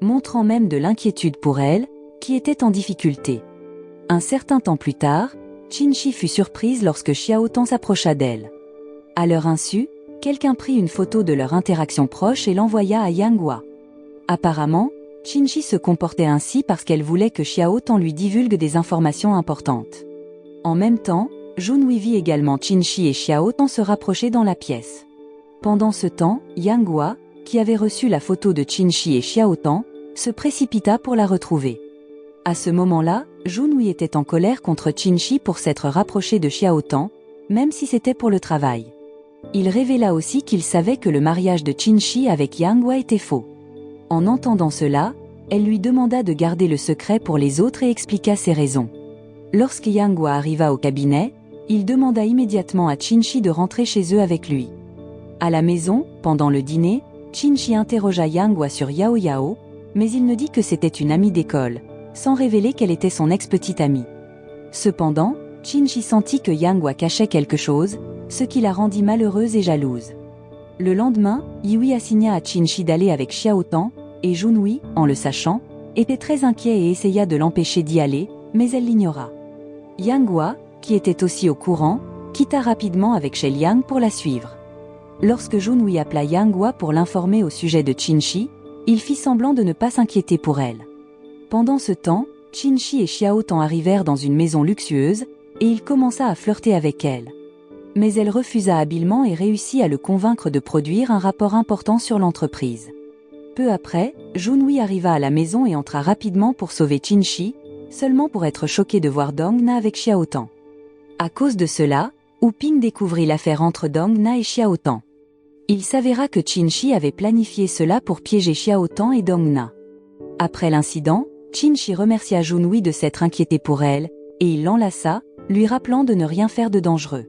Montrant même de l'inquiétude pour elle, qui était en difficulté. Un certain temps plus tard, Qinshi fut surprise lorsque Xiaotang s'approcha d'elle. À leur insu, quelqu'un prit une photo de leur interaction proche et l'envoya à Yang Hua. Apparemment, Qinshi se comportait ainsi parce qu'elle voulait que Xiaotang lui divulgue des informations importantes. En même temps, Junhui vit également Qinshi et Xiaotang se rapprocher dans la pièce. Pendant ce temps, Yang Hua, qui avait reçu la photo de Qinshi et Xiaotang, se précipita pour la retrouver. À ce moment-là, Junhui était en colère contre Qinshi pour s'être rapproché de Xiaotang, même si c'était pour le travail. Il révéla aussi qu'il savait que le mariage de Qinshi avec Yang Hua était faux. En entendant cela, elle lui demanda de garder le secret pour les autres et expliqua ses raisons. Lorsque Yang Hua arriva au cabinet, il demanda immédiatement à Qinshi de rentrer chez eux avec lui. À la maison, pendant le dîner, Qinshi interrogea Yang Hua sur Yao Yao, mais il ne dit que c'était une amie d'école, sans révéler qu'elle était son ex-petite amie. Cependant, Qinshi sentit que Yang Hua cachait quelque chose, ce qui la rendit malheureuse et jalouse. Le lendemain, Yihui assigna à Qinshi d'aller avec Xiaotang, et Junhui, en le sachant, était très inquiet et essaya de l'empêcher d'y aller, mais elle l'ignora. Yang Hua, qui était aussi au courant, quitta rapidement avec She Liang pour la suivre. Lorsque Junhui appela Yang Hua pour l'informer au sujet de Qinshi, il fit semblant de ne pas s'inquiéter pour elle. Pendant ce temps, Qinshi et Xiaotang arrivèrent dans une maison luxueuse, et il commença à flirter avec elle. Mais elle refusa habilement et réussit à le convaincre de produire un rapport important sur l'entreprise. Peu après, Junhui arriva à la maison et entra rapidement pour sauver Qinshi, seulement pour être choqué de voir Dong Na avec Xiao Tang. À cause de cela, Wu Ping découvrit l'affaire entre Dong Na et Xiao Tang. Il s'avéra que Qinshi avait planifié cela pour piéger Xiao Tang et Dong Na. Après l'incident, Qinshi remercia Junhui de s'être inquiété pour elle, et il l'enlaça, lui rappelant de ne rien faire de dangereux.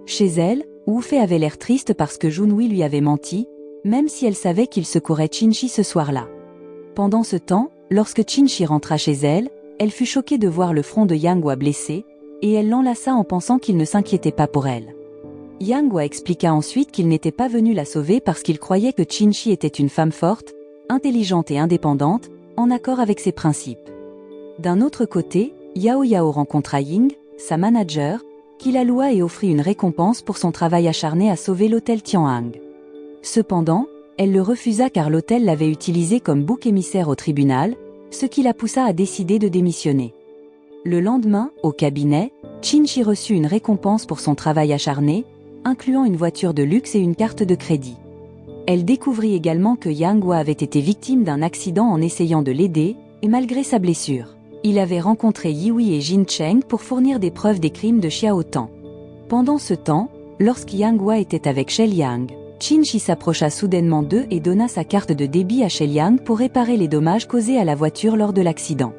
Chez elle, Wu Fei avait l'air triste parce que Junhui lui avait menti, même si elle savait qu'il secourait Qinshi ce soir-là. Pendant ce temps, lorsque Qinshi rentra chez elle, elle fut choquée de voir le front de Yang Hua blessé, et elle l'enlaça en pensant qu'il ne s'inquiétait pas pour elle. Yang Hua expliqua ensuite qu'il n'était pas venu la sauver parce qu'il croyait que Qinshi était une femme forte, intelligente et indépendante, en accord avec ses principes. D'un autre côté, Yao Yao rencontra Ying, sa manager, qui la loua et offrit une récompense pour son travail acharné à sauver l'hôtel Tianhang. Cependant, elle le refusa car l'hôtel l'avait utilisé comme bouc émissaire au tribunal, ce qui la poussa à décider de démissionner. Le lendemain, au cabinet, Qinshi reçut une récompense pour son travail acharné, incluant une voiture de luxe et une carte de crédit. Elle découvrit également que Yang Hua avait été victime d'un accident en essayant de l'aider, et malgré sa blessure, il avait rencontré Yihui et Jin Cheng pour fournir des preuves des crimes de Xiao Tang. Pendant ce temps, lorsque Yang Hua était avec Shen Liang, Qinshi s'approcha soudainement d'eux et donna sa carte de débit à Shen Liang pour réparer les dommages causés à la voiture lors de l'accident.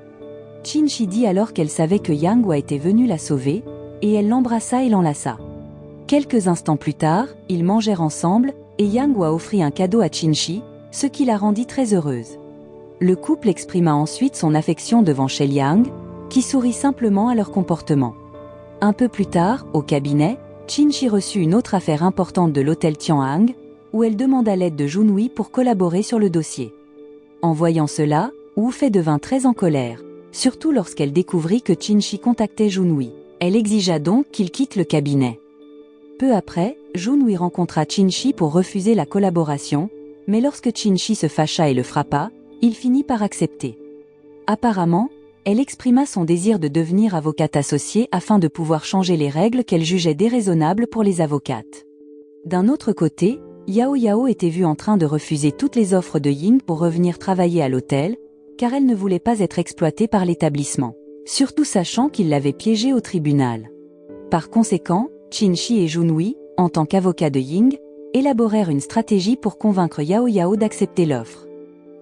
Qinshi dit alors qu'elle savait que Yang Hua était venu la sauver, et elle l'embrassa et l'enlaça. Quelques instants plus tard, ils mangèrent ensemble, et Yang Hua offrit un cadeau à Qinshi, ce qui la rendit très heureuse. Le couple exprima ensuite son affection devant Shen Liang, qui sourit simplement à leur comportement. Un peu plus tard, au cabinet, Qinshi reçut une autre affaire importante de l'hôtel Tianhang, où elle demanda l'aide de Junhui pour collaborer sur le dossier. En voyant cela, Wu Fei devint très en colère, surtout lorsqu'elle découvrit que Qinshi contactait Junhui. Elle exigea donc qu'il quitte le cabinet. Peu après, Junhui rencontra Qinshi pour refuser la collaboration, mais lorsque Qinshi se fâcha et le frappa, il finit par accepter. Apparemment, elle exprima son désir de devenir avocate associée afin de pouvoir changer les règles qu'elle jugeait déraisonnables pour les avocates. D'un autre côté, Yao Yao était vue en train de refuser toutes les offres de Ying pour revenir travailler à l'hôtel, car elle ne voulait pas être exploitée par l'établissement, surtout sachant qu'il l'avait piégée au tribunal. Par conséquent, Qinshi et Junhui, en tant qu'avocats de Ying, élaborèrent une stratégie pour convaincre Yao Yao d'accepter l'offre.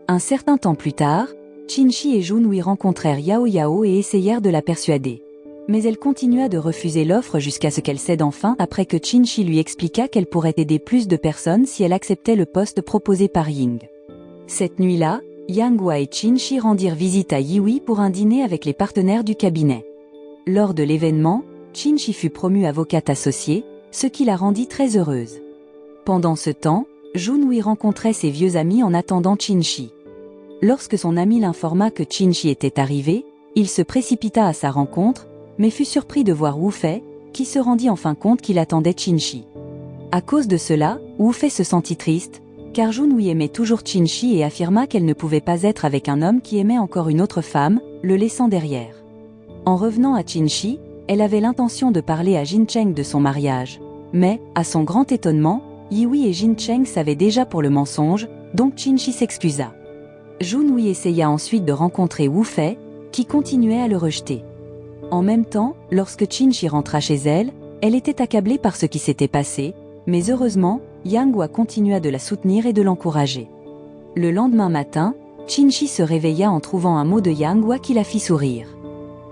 Un certain temps plus tard, Qinshi et Junhui rencontrèrent Yao Yao et essayèrent de la persuader. Mais elle continua de refuser l'offre jusqu'à ce qu'elle cède enfin après que Qinshi lui expliqua qu'elle pourrait aider plus de personnes si elle acceptait le poste proposé par Ying. Cette nuit-là, Yang Hua et Qinshi rendirent visite à Yihui pour un dîner avec les partenaires du cabinet. Lors de l'événement, Qinshi fut promue avocate associée, ce qui la rendit très heureuse. Pendant ce temps, Junhui rencontrait ses vieux amis en attendant Qinshi. Lorsque son ami l'informa que Qinshi était arrivé, il se précipita à sa rencontre, mais fut surpris de voir Wu Fei, qui se rendit enfin compte qu'il attendait Qinshi. À cause de cela, Wu Fei se sentit triste, car Junhui aimait toujours Qinshi et affirma qu'elle ne pouvait pas être avec un homme qui aimait encore une autre femme, le laissant derrière. En revenant à Qinshi, elle avait l'intention de parler à Jin Cheng de son mariage. Mais, à son grand étonnement, Yihui et Jin Cheng savaient déjà pour le mensonge, donc Qinshi s'excusa. Junhui essaya ensuite de rencontrer Wu Fei, qui continuait à le rejeter. En même temps, lorsque Qinshi rentra chez elle, elle était accablée par ce qui s'était passé, mais heureusement, Yang Hua continua de la soutenir et de l'encourager. Le lendemain matin, Qinshi se réveilla en trouvant un mot de Yang Hua qui la fit sourire.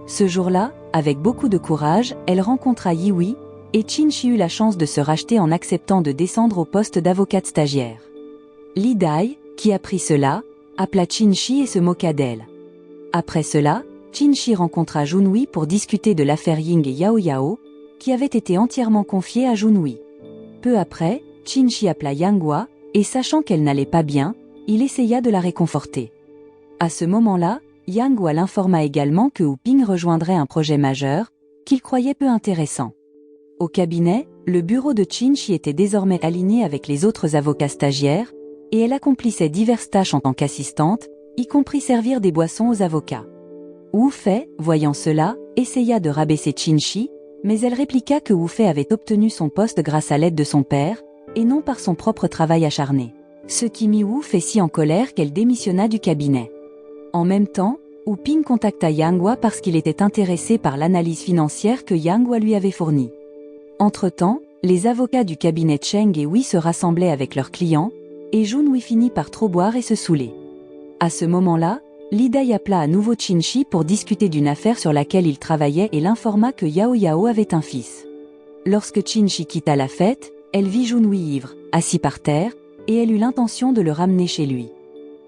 Ce jour-là, avec beaucoup de courage, elle rencontra Yihui, et Qinshi eut la chance de se racheter en acceptant de descendre au poste d'avocate stagiaire. Li Dai, qui apprit cela, appela Qinshi et se moqua d'elle. Après cela, Qinshi rencontra Junhui pour discuter de l'affaire Ying et Yao Yao, qui avait été entièrement confiée à Junhui. Peu après, Qinshi appela Yang Hua, et sachant qu'elle n'allait pas bien, il essaya de la réconforter. À ce moment-là, Yang Hua l'informa également que Wu Ping rejoindrait un projet majeur, qu'il croyait peu intéressant. Au cabinet, le bureau de Qinshi était désormais aligné avec les autres avocats stagiaires, et elle accomplissait diverses tâches en tant qu'assistante, y compris servir des boissons aux avocats. Wu Fei, voyant cela, essaya de rabaisser Qinshi, mais elle répliqua que Wu Fei avait obtenu son poste grâce à l'aide de son père, et non par son propre travail acharné. Ce qui mit Wu Fei si en colère qu'elle démissionna du cabinet. En même temps, Wu Ping contacta Yang Hua parce qu'il était intéressé par l'analyse financière que Yang Hua lui avait fournie. Entre-temps, les avocats du cabinet Cheng et Wei se rassemblaient avec leurs clients, et Jun Wei finit par trop boire et se saouler. À ce moment-là, Li Dai appela à nouveau Qin Shi pour discuter d'une affaire sur laquelle il travaillait et l'informa que Yao Yao avait un fils. Lorsque Qin Shi quitta la fête, elle vit Jun Wei ivre, assis par terre, et elle eut l'intention de le ramener chez lui.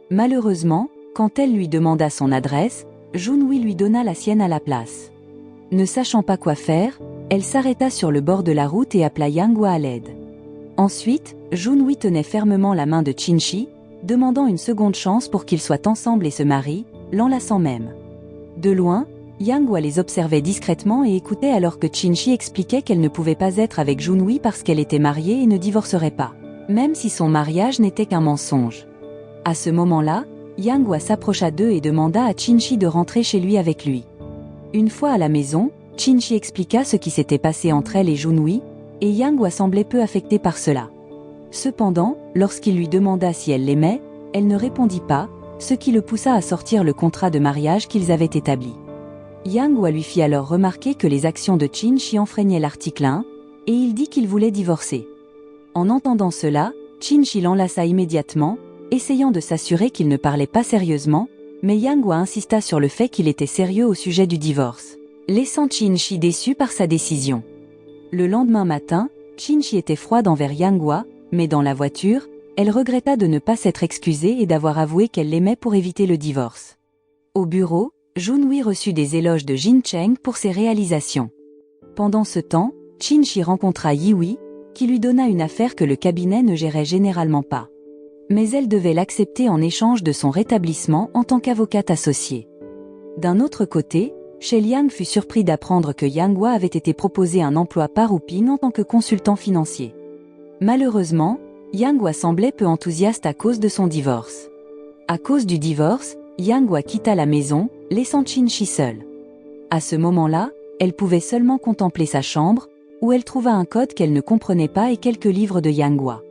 Malheureusement, quand elle lui demanda son adresse, Jun Wei lui donna la sienne à la place. Ne sachant pas quoi faire, elle s'arrêta sur le bord de la route et appela Yang Hua à l'aide. Ensuite, Jun Wei tenait fermement la main de Qin Shi, demandant une seconde chance pour qu'ils soient ensemble et se marient, l'enlaçant même. De loin, Yang Hua les observait discrètement et écoutait alors que Qin Shi expliquait qu'elle ne pouvait pas être avec Jun Wei parce qu'elle était mariée et ne divorcerait pas, même si son mariage n'était qu'un mensonge. À ce moment-là, Yang Hua s'approcha d'eux et demanda à Qin Shi de rentrer chez lui avec lui. Une fois à la maison, Qin Shi expliqua ce qui s'était passé entre elle et Jun Wei, et Yang Hua semblait peu affectée par cela. Cependant, lorsqu'il lui demanda si elle l'aimait, elle ne répondit pas, ce qui le poussa à sortir le contrat de mariage qu'ils avaient établi. Yang Hua lui fit alors remarquer que les actions de Qin Shi enfreignaient l'article 1, et il dit qu'il voulait divorcer. En entendant cela, Qin Shi l'enlaça immédiatement, essayant de s'assurer qu'il ne parlait pas sérieusement, mais Yang Hua insista sur le fait qu'il était sérieux au sujet du divorce, laissant Qin Shi déçu par sa décision. Le lendemain matin, Qin Shi était froide envers Yang Hua, mais dans la voiture, elle regretta de ne pas s'être excusée et d'avoir avoué qu'elle l'aimait pour éviter le divorce. Au bureau, Jun Wei reçut des éloges de Jin Cheng pour ses réalisations. Pendant ce temps, Qin Shi rencontra Yi Wei, qui lui donna une affaire que le cabinet ne gérait généralement pas. Mais elle devait l'accepter en échange de son rétablissement en tant qu'avocate associée. D'un autre côté, She Liang fut surpris d'apprendre que Yang Hua avait été proposé un emploi par Wu Ping en tant que consultant financier. Malheureusement, Yang Hua semblait peu enthousiaste à cause de son divorce. À cause du divorce, Yang Hua quitta la maison, laissant Qin Shi seule. À ce moment-là, elle pouvait seulement contempler sa chambre, où elle trouva un code qu'elle ne comprenait pas et quelques livres de Yang Hua.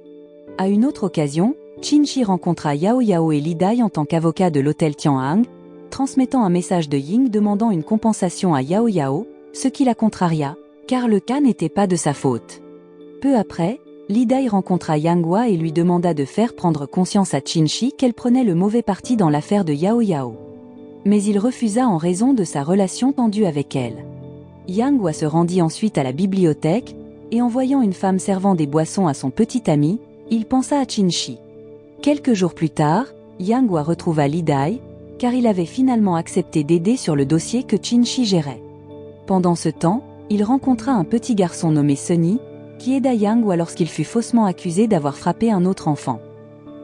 À une autre occasion, Qin Shi rencontra Yao Yao et Li Dai en tant qu'avocat de l'hôtel Tianhang, transmettant un message de Ying demandant une compensation à Yao Yao, ce qui la contraria, car le cas n'était pas de sa faute. Peu après, Li Dai rencontra Yang Hua et lui demanda de faire prendre conscience à Qin Shi qu'elle prenait le mauvais parti dans l'affaire de Yao Yao. Mais il refusa en raison de sa relation tendue avec elle. Yang Hua se rendit ensuite à la bibliothèque, et en voyant une femme servant des boissons à son petit ami, il pensa à Qin Shi. Quelques jours plus tard, Yang Hua retrouva Li Dai, car il avait finalement accepté d'aider sur le dossier que Qin Shi gérait. Pendant ce temps, il rencontra un petit garçon nommé Sunny, qui aida Yang Hua lorsqu'il fut faussement accusé d'avoir frappé un autre enfant.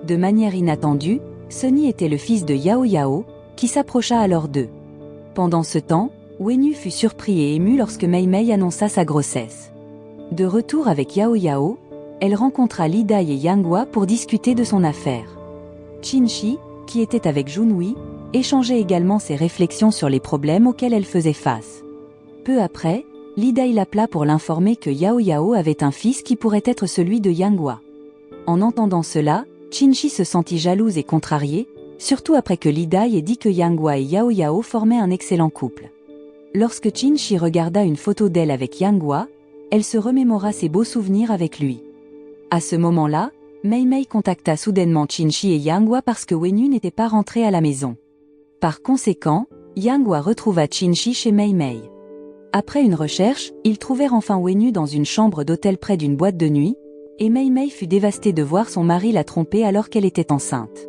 De manière inattendue, Sunny était le fils de Yao Yao, qui s'approcha alors d'eux. Pendant ce temps, Wenyu fut surpris et ému lorsque Mei Mei annonça sa grossesse. De retour avec Yao Yao, elle rencontra Li Dai et Yang Hua pour discuter de son affaire. Qin Shi, qui était avec Jun Wei, échangeait également ses réflexions sur les problèmes auxquels elle faisait face. Peu après, Li Dai l'appela pour l'informer que Yao Yao avait un fils qui pourrait être celui de Yang Hua. En entendant cela, Qin Shi se sentit jalouse et contrariée, surtout après que Li Dai ait dit que Yang Hua et Yao Yao formaient un excellent couple. Lorsque Qin Shi regarda une photo d'elle avec Yang Hua, elle se remémora ses beaux souvenirs avec lui. À ce moment-là, Mei Mei contacta soudainement Qin Shi et Yang Hua parce que Wenyu n'était pas rentré à la maison. Par conséquent, Yang Hua retrouva Qin Shi chez Mei Mei. Après une recherche, ils trouvèrent enfin Wenyu dans une chambre d'hôtel près d'une boîte de nuit, et Mei Mei fut dévastée de voir son mari la tromper alors qu'elle était enceinte.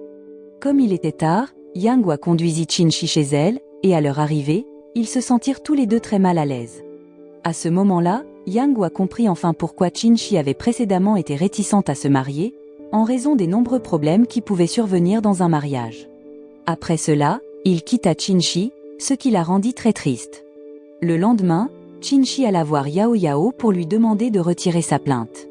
Comme il était tard, Yang Hua conduisit Qin Shi chez elle, et à leur arrivée, ils se sentirent tous les deux très mal à l'aise. À ce moment-là, Yang Hua comprit enfin pourquoi Qin Shi avait précédemment été réticente à se marier, en raison des nombreux problèmes qui pouvaient survenir dans un mariage. Après cela, il quitta Qin Shi, ce qui la rendit très triste. Le lendemain, Qin Shi alla voir Yao Yao pour lui demander de retirer sa plainte.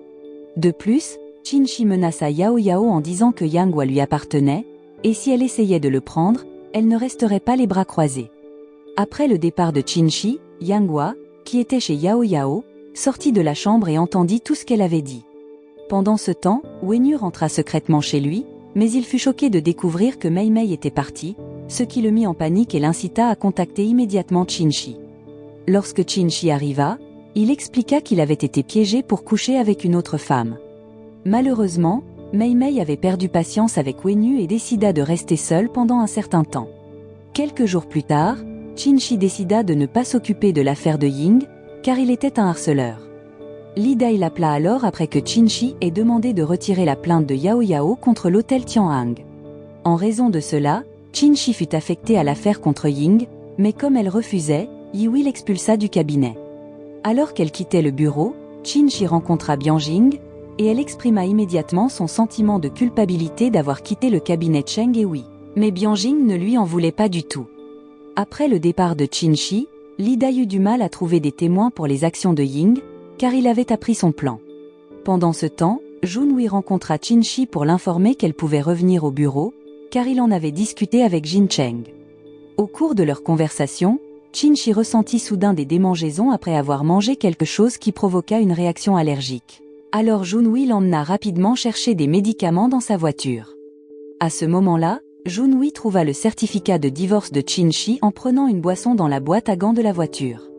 De plus, Qin Shi menaça Yao Yao en disant que Yang Hua lui appartenait, et si elle essayait de le prendre, elle ne resterait pas les bras croisés. Après le départ de Qin Shi, Yang Hua, qui était chez Yao Yao, sortit de la chambre et entendit tout ce qu'elle avait dit. Pendant ce temps, Wenyu rentra secrètement chez lui, mais il fut choqué de découvrir que Mei Mei était partie, ce qui le mit en panique et l'incita à contacter immédiatement Qin-shi. Lorsque Qin-shi arriva, il expliqua qu'il avait été piégé pour coucher avec une autre femme. Malheureusement, Mei Mei avait perdu patience avec Wenyu et décida de rester seule pendant un certain temps. Quelques jours plus tard, Qin-shi décida de ne pas s'occuper de l'affaire de Ying, car il était un harceleur. Li Dai l'appela alors après que Qin-shi ait demandé de retirer la plainte de Yao Yao contre l'hôtel Tianhang. En raison de cela, Qin-shi fut affecté à l'affaire contre Ying, mais comme elle refusait, Yihui l'expulsa du cabinet. Alors qu'elle quittait le bureau, Qin-shi rencontra Bianjing, et elle exprima immédiatement son sentiment de culpabilité d'avoir quitté le cabinet Cheng et Wei. Mais Bianjing ne lui en voulait pas du tout. Après le départ de Qin-shi, Li Dai eut du mal à trouver des témoins pour les actions de Ying, car il avait appris son plan. Pendant ce temps, Junhui rencontra Qin-shi pour l'informer qu'elle pouvait revenir au bureau, car il en avait discuté avec Jin Cheng. Au cours de leur conversation, Qin-shi ressentit soudain des démangeaisons après avoir mangé quelque chose qui provoqua une réaction allergique. Alors Junhui l'emmena rapidement chercher des médicaments dans sa voiture. À ce moment-là, Junhui trouva le certificat de divorce de Qin-shi en prenant une boisson dans la boîte à gants de la voiture.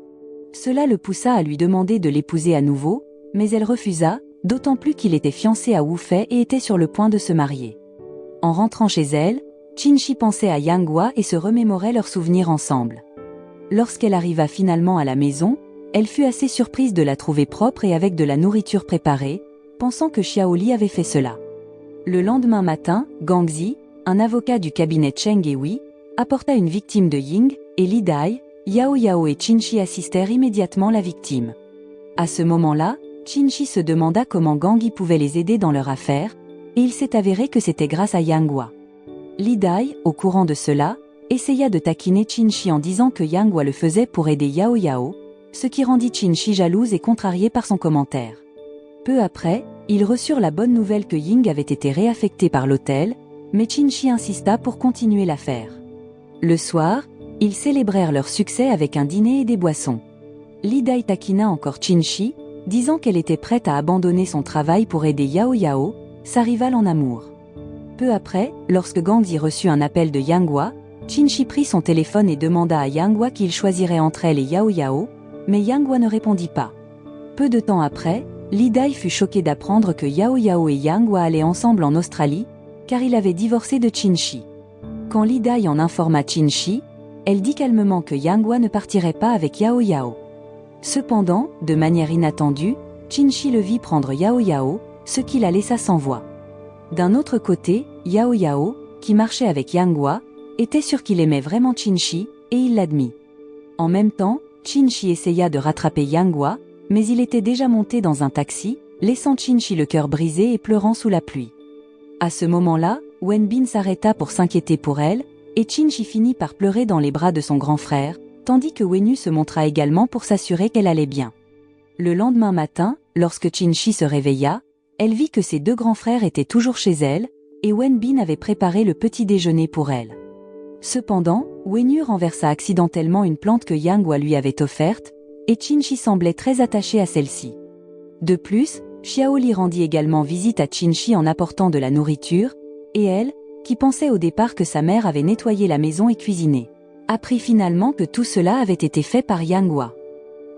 Cela le poussa à lui demander de l'épouser à nouveau, mais elle refusa, d'autant plus qu'il était fiancé à Wu Fei et était sur le point de se marier. En rentrant chez elle, Qin-shi pensait à Yang Hua et se remémorait leurs souvenirs ensemble. Lorsqu'elle arriva finalement à la maison, elle fut assez surprise de la trouver propre et avec de la nourriture préparée, pensant que Xiao Li avait fait cela. Le lendemain matin, Gang Zi, un avocat du cabinet Cheng et Wei, apporta une victime de Ying, et Li Dai, Yao Yao et Qin-shi assistèrent immédiatement la victime. À ce moment-là, Qin-shi se demanda comment Gang Yi pouvait les aider dans leur affaire, et il s'est avéré que c'était grâce à Yang Hua. Li Dai, au courant de cela, essaya de taquiner Qin-shi en disant que Yang Hua le faisait pour aider Yao Yao, ce qui rendit Qin-shi jalouse et contrariée par son commentaire. Peu après, ils reçurent la bonne nouvelle que Ying avait été réaffecté par l'hôtel, mais Qin-shi insista pour continuer l'affaire. Le soir, ils célébrèrent leur succès avec un dîner et des boissons. Li Dai taquina encore Qin-shi, disant qu'elle était prête à abandonner son travail pour aider Yao Yao, sa rivale en amour. Peu après, lorsque Gang Zi reçut un appel de Yang Hua, Qin-shi prit son téléphone et demanda à Yang Hua qu'il choisirait entre elle et Yao Yao, mais Yang Hua ne répondit pas. Peu de temps après, Li Dai fut choqué d'apprendre que Yao Yao et Yang Hua allaient ensemble en Australie, car il avait divorcé de Qin-shi. Quand Li Dai en informa Qin-shi, elle dit calmement que Yang Hua ne partirait pas avec Yao Yao. Cependant, de manière inattendue, Qin-shi le vit prendre Yao Yao, ce qui la laissa sans voix. D'un autre côté, Yao Yao, qui marchait avec Yang Hua, était sûr qu'il aimait vraiment Qin-shi, et il l'admit. En même temps, Qin-shi essaya de rattraper Yang Hua, mais il était déjà monté dans un taxi, laissant Qin-shi le cœur brisé et pleurant sous la pluie. À ce moment-là, Wen Bin s'arrêta pour s'inquiéter pour elle, et Qin-shi finit par pleurer dans les bras de son grand frère, tandis que Wenyu se montra également pour s'assurer qu'elle allait bien. Le lendemain matin, lorsque Qin-shi se réveilla, elle vit que ses deux grands frères étaient toujours chez elle, et Wen Bin avait préparé le petit déjeuner pour elle. Cependant, Wenyu renversa accidentellement une plante que Yang Hua lui avait offerte, et Qin-shi semblait très attaché à celle-ci. De plus, Xiao Li rendit également visite à Qin-shi en apportant de la nourriture, et elle, qui pensait au départ que sa mère avait nettoyé la maison et cuisiné, apprit finalement que tout cela avait été fait par Yang Hua.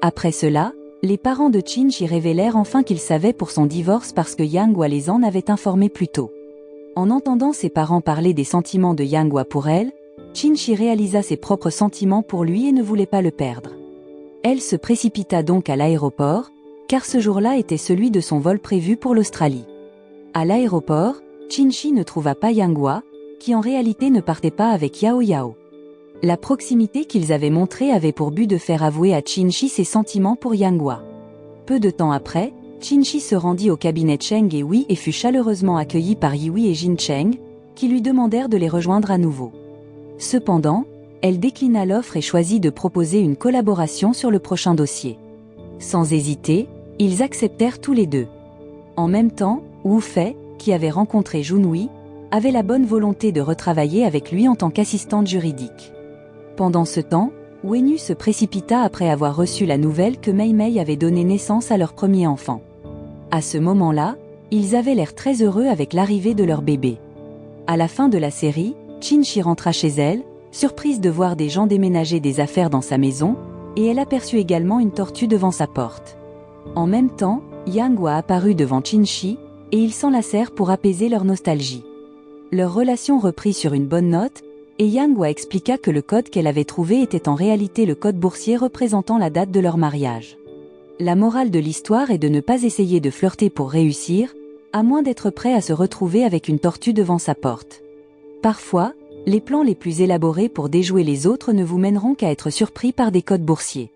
Après cela, les parents de Qin-shi révélèrent enfin qu'ils savaient pour son divorce parce que Yang Hua les en avait informés plus tôt. En entendant ses parents parler des sentiments de Yang Hua pour elle, Qin-shi réalisa ses propres sentiments pour lui et ne voulait pas le perdre. Elle se précipita donc à l'aéroport, car ce jour-là était celui de son vol prévu pour l'Australie. À l'aéroport, Qin-shi ne trouva pas Yang Hua, qui en réalité ne partait pas avec Yao Yao. La proximité qu'ils avaient montrée avait pour but de faire avouer à Qin-shi ses sentiments pour Yang Hua. Peu de temps après, Qin-shi se rendit au cabinet Cheng et Wei et fut chaleureusement accueilli par Yihui et Jin Cheng, qui lui demandèrent de les rejoindre à nouveau. Cependant, elle déclina l'offre et choisit de proposer une collaboration sur le prochain dossier. Sans hésiter, ils acceptèrent tous les deux. En même temps, Wu Fei, qui avait rencontré Junhui, avait la bonne volonté de retravailler avec lui en tant qu'assistante juridique. Pendant ce temps, Wenyu se précipita après avoir reçu la nouvelle que Mei Mei avait donné naissance à leur premier enfant. À ce moment-là, ils avaient l'air très heureux avec l'arrivée de leur bébé. À la fin de la série, Qin-shi rentra chez elle, surprise de voir des gens déménager des affaires dans sa maison, et elle aperçut également une tortue devant sa porte. En même temps, Yang Hua apparut devant Qin-shi, et ils s'enlacèrent pour apaiser leur nostalgie. Leur relation reprit sur une bonne note, et Yang Hua expliqua que le code qu'elle avait trouvé était en réalité le code boursier représentant la date de leur mariage. La morale de l'histoire est de ne pas essayer de flirter pour réussir, à moins d'être prêt à se retrouver avec une tortue devant sa porte. Parfois, les plans les plus élaborés pour déjouer les autres ne vous mèneront qu'à être surpris par des codes boursiers.